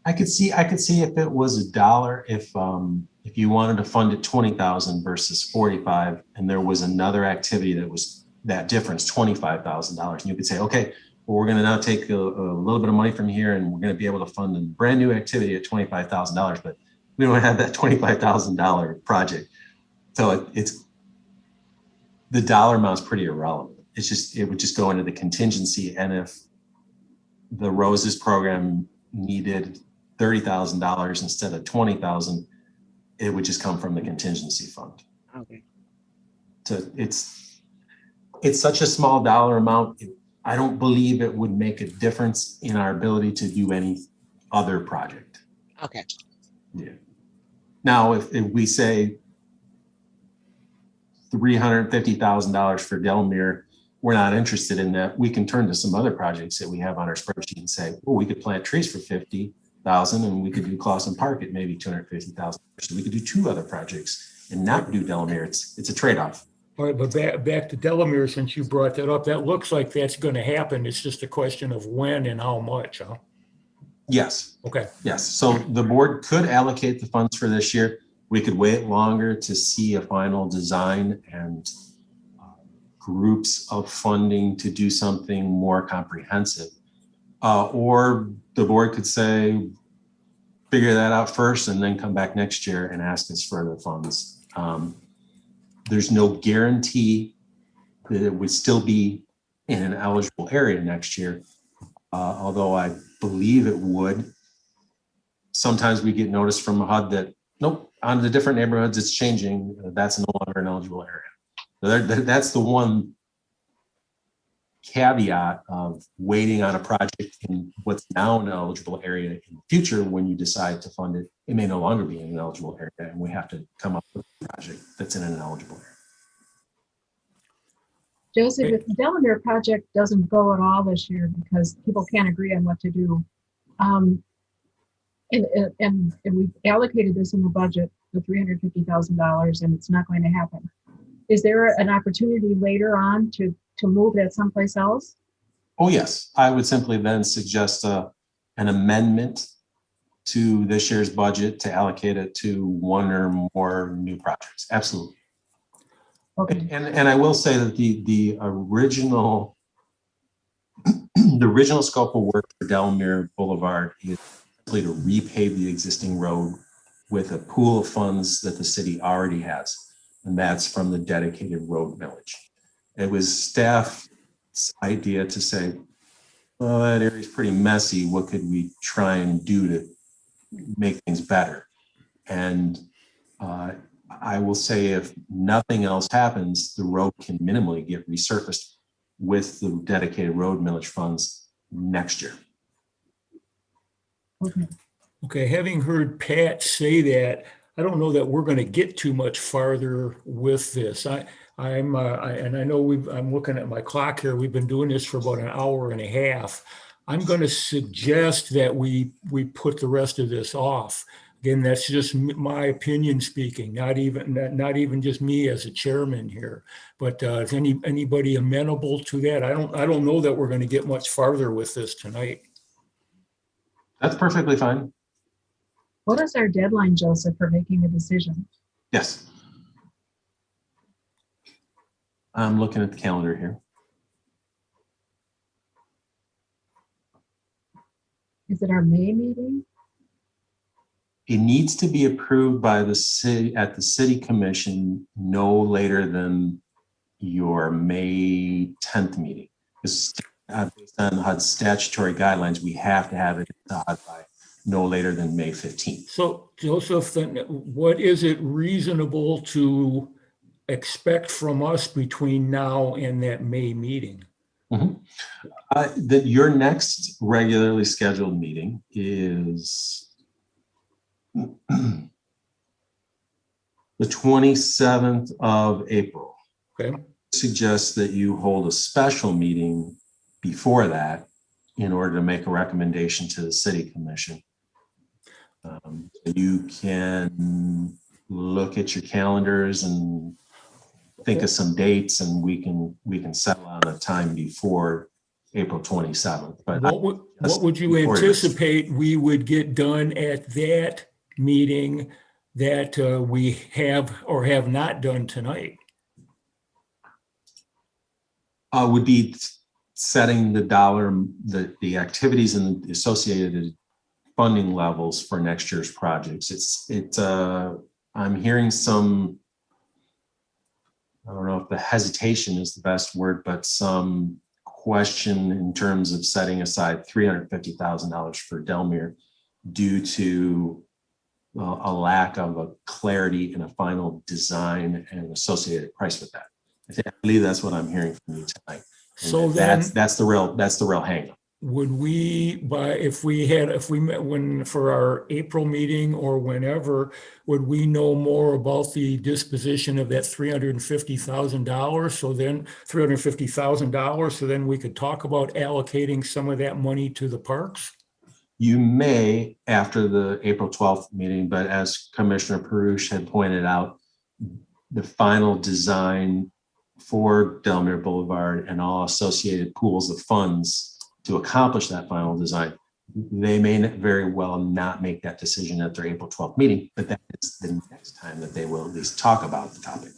I could see if it was $1, if you wanted to fund it 20,000 versus 45, and there was another activity that was that difference, $25,000, and you could say, okay, well, we're going to now take a little bit of money from here, and we're going to be able to fund a brand new activity at $25,000, but we don't have that $25,000 project, so it's the dollar amount is pretty irrelevant. It would just go into the contingency, and if the Roses program needed $30,000 instead of $20,000, it would just come from the contingency fund. Okay. So it's such a small dollar amount. I don't believe it would make a difference in our ability to do any other project. Okay. Yeah. Now, if we say $350,000 for Delamere, we're not interested in that. We can turn to some other projects that we have on our spreadsheet and say, well, we could plant trees for $50,000, and we could do Clausen Park at maybe $250,000. So we could do 2 other projects and not do Delamere. It's a trade-off. All right, but back to Delamere, since you brought that up, that looks like that's going to happen. It's just a question of when and how much, huh? Yes. Okay. Yes. So the board could allocate the funds for this year. We could wait longer to see a final design and groups of funding to do something more comprehensive. Or the board could say, figure that out first and then come back next year and ask us for the funds. There's no guarantee that it would still be in an eligible area next year, although I believe it would. Sometimes we get notice from HUD that, nope, on the different neighborhoods, it's changing. That's no longer an eligible area. So that's the one caveat of waiting on a project in what's now an eligible area in the future. When you decide to fund it, it may no longer be in an eligible area, and we have to come up with a project that's in an eligible area. Joseph, if the Delamere project doesn't go at all this year because people can't agree on what to do, and we allocated this in the budget, the $350,000, and it's not going to happen, is there an opportunity later on to move that someplace else? Oh, yes. I would simply then suggest an amendment to this year's budget to allocate it to 1 or more new projects. Absolutely. Okay. And I will say that the original scope of work for Delamere Boulevard is simply to repave the existing road with a pool of funds that the city already has, and that's from the dedicated road millage. It was staff's idea to say, well, that area's pretty messy. What could we try and do to make things better? And I will say, if nothing else happens, the road can minimally get resurfaced with the dedicated road millage funds next year. Okay. Okay, having heard Pat say that, I don't know that we're going to get too much farther with this. And I know I'm looking at my clock here. We've been doing this for about an hour and a half. I'm going to suggest that we put the rest of this off. Again, that's just my opinion speaking, not even just me as a chairman here. But is anybody amenable to that? I don't know that we're going to get much farther with this tonight. That's perfectly fine. What is our deadline, Joseph, for making a decision? Yes. I'm looking at the calendar here. Is it our May meeting? It needs to be approved by the city at the city commission no later than your May 10th meeting. Based on HUD's statutory guidelines, we have to have it by no later than May 15th. So, Joseph, then what is it reasonable to expect from us between now and that May meeting? Your next regularly scheduled meeting is the 27th of April. Okay. Suggest that you hold a special meeting before that in order to make a recommendation to the city commission. You can look at your calendars and think of some dates, and we can settle on a time before April 27th. But what would you anticipate we would get done at that meeting that we have or have not done tonight? Would be setting the activities and the associated funding levels for next year's projects. I'm hearing some, I don't know if the hesitation is the best word, but some question in terms of setting aside $350,000 for Delmere due to a lack of a clarity in a final design and associated price with that. I believe that's what I'm hearing from you tonight. So then that's the real hang up. Would we, if we met for our April meeting or whenever, would we know more about the disposition of that $350,000? So then $350,000, so then we could talk about allocating some of that money to the parks? You may after the April 12th meeting, but as Commissioner Perush had pointed out, the final design for Delmere Boulevard and all associated pools of funds to accomplish that final design, they may very well not make that decision at their April 12th meeting, but that is the next time that they will at least talk about the topic.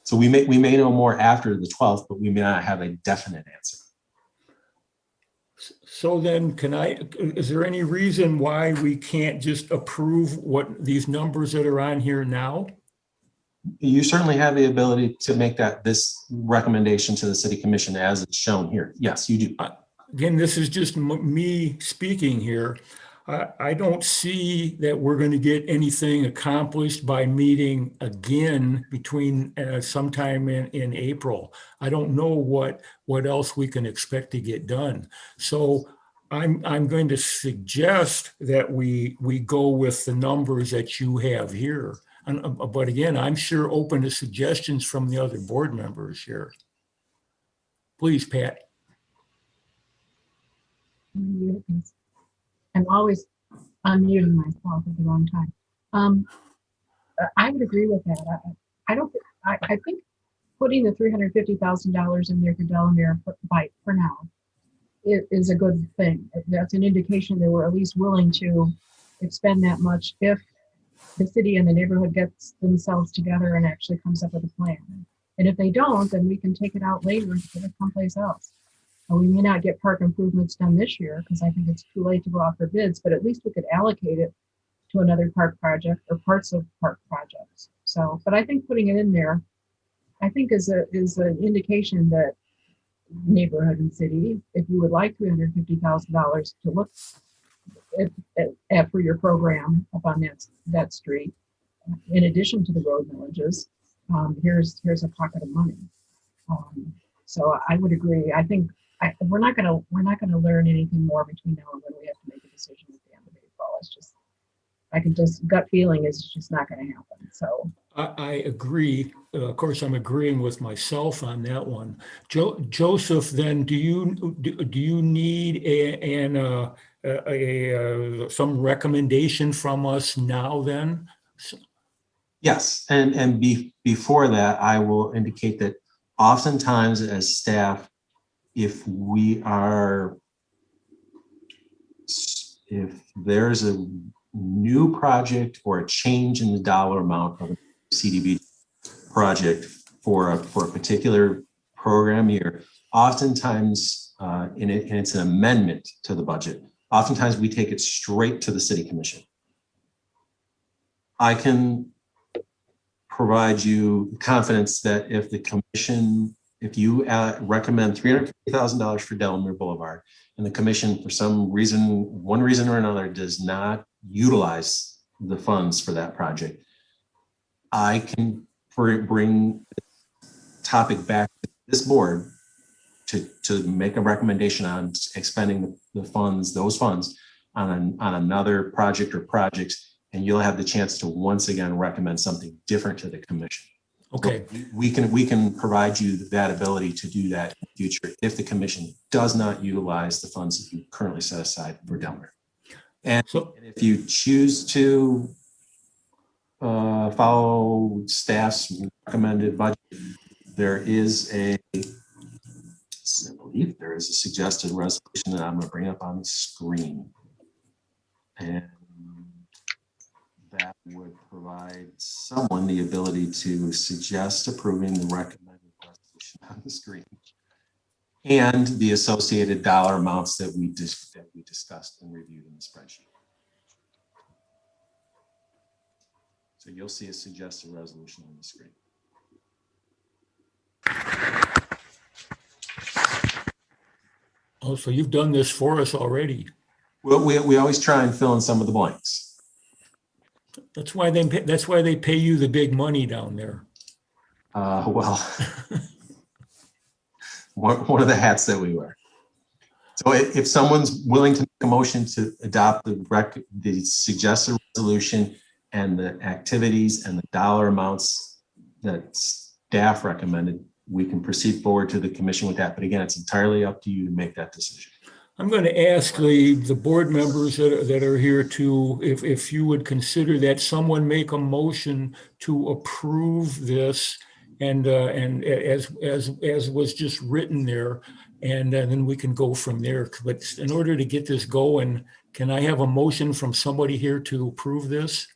So we may know more after the 12th, but we may not have a definite answer. So then is there any reason why we can't just approve what these numbers that are on here now? You certainly have the ability to make this recommendation to the city commission as it's shown here. Yes, you do. Again, this is just me speaking here. I don't see that we're going to get anything accomplished by meeting again between sometime in April. I don't know what else we can expect to get done. So I'm going to suggest that we go with the numbers that you have here. But again, I'm sure open to suggestions from the other board members here. Please, Pat. I'm always unmuting myself at the wrong time. I would agree with that. I think putting the $350,000 in there for Delamere for now is a good thing. That's an indication that we're at least willing to expend that much if the city and the neighborhood gets themselves together and actually comes up with a plan. And if they don't, then we can take it out later and put it someplace else. We may not get park improvements done this year because I think it's too late to go out for bids, but at least we could allocate it to another park project or parts of park projects. So, but I think putting it in there, I think is an indication that neighborhood and city, if you would like $350,000 to look at for your program up on that street, in addition to the road villages, here's a pocket of money. So I would agree. I think we're not gonna learn anything more between now and when we have to make a decision at the end of April. It's just gut feeling is just not going to happen. So I agree. Of course, I'm agreeing with myself on that one. Joseph, then do you need some recommendation from us now then? Yes, and before that, I will indicate that oftentimes as staff, if there's a new project or a change in the dollar amount of a CDB project for a particular program year, oftentimes, and it's an amendment to the budget, oftentimes we take it straight to the city commission. I can provide you confidence that if the commission, if you recommend $350,000 for Delamere Boulevard and the commission for some reason, one reason or another, does not utilize the funds for that project, I can bring the topic back to this board to make a recommendation on expending the funds, those funds on another project or projects, and you'll have the chance to once again recommend something different to the commission. Okay. So we can provide you that ability to do that in the future if the commission does not utilize the funds that you currently set aside for Delaware. And if you choose to follow staff's recommended budget, there is a suggested resolution that I'm going to bring up on the screen. And that would provide someone the ability to suggest approving the recommended resolution on the screen and the associated dollar amounts that we discussed and reviewed in the spreadsheet. So you'll see a suggested resolution on the screen. Oh, so you've done this for us already. Well, we always try and fill in some of the blanks. That's why they pay you the big money down there. Well, one of the hats that we wear. So if someone's willing to make a motion to adopt the suggested resolution and the activities and the dollar amounts that staff recommended, we can proceed forward to the commission with that. But again, it's entirely up to you to make that decision. I'm going to ask the board members that are here to, if you would consider that someone make a motion to approve this and as was just written there, and then we can go from there. But in order to get this going, can I have a motion from somebody here to approve this?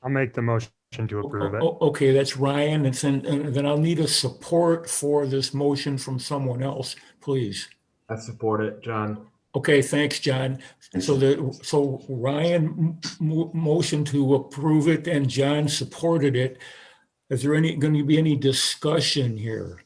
I'll make the motion to approve it. Okay, that's Ryan. And then I'll need a support for this motion from someone else, please. I support it, John. Okay, thanks, John. So Ryan motioned to approve it and John supported it. Is there going to be any discussion here?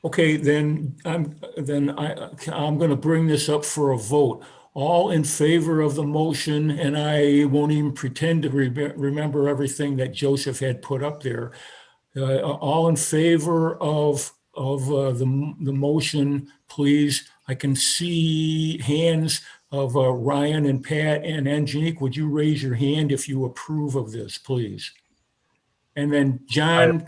Okay, then I'm going to bring this up for a vote. All in favor of the motion, and I won't even pretend to remember everything that Joseph had put up there. All in favor of the motion, please. I can see hands of Ryan and Pat and Angenique. Would you raise your hand if you approve of this, please? And then John.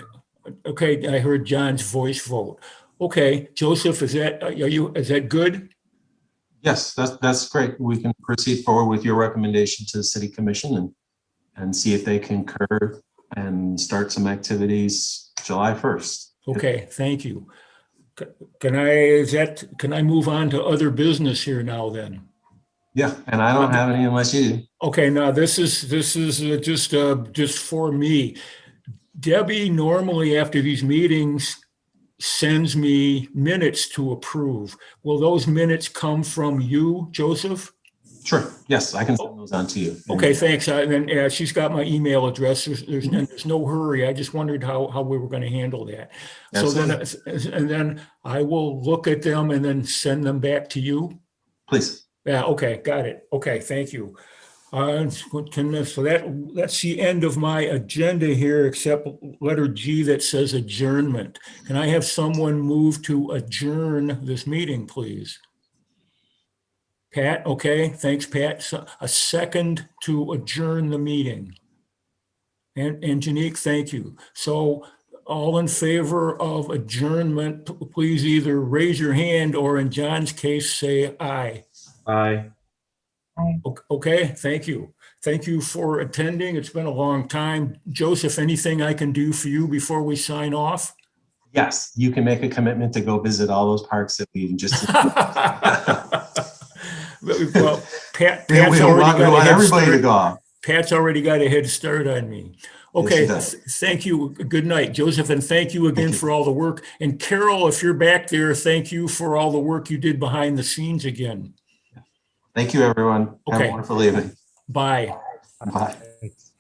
Okay, I heard John's voice vote. Okay, Joseph, is that good? Yes, that's great. We can proceed forward with your recommendation to the city commission and see if they concur and start some activities July 1st. Okay, thank you. Can I move on to other business here now then? Yeah, and I don't have any unless you do. Okay, now this is just for me. Debbie normally after these meetings sends me minutes to approve. Will those minutes come from you, Joseph? Sure. Yes, I can send those on to you. Okay, thanks. And then she's got my email address. There's no hurry. I just wondered how we were going to handle that. Absolutely. So then I will look at them and then send them back to you. Please. Yeah. Okay. Got it. Okay. Thank you. So that's the end of my agenda here, except letter G that says adjournment. Can I have someone move to adjourn this meeting, please? Pat, okay, thanks, Pat. So a second to adjourn the meeting. And Angenique, thank you. So all in favor of adjournment, please either raise your hand or in John's case, say aye. Aye. Okay, thank you. Thank you for attending. It's been a long time. Joseph, anything I can do for you before we sign off? Yes, you can make a commitment to go visit all those parks that we just. Well, Pat's we want everybody to go off. Pat's already got a head start on me. Okay, Yes, thank you. Good night, Joseph, and thank you again for all the work. And Carol, if you're back there, thank you for all the work you did behind the scenes again. Thank you, everyone. Have Okay. a wonderful evening. Bye. Bye. Thanks.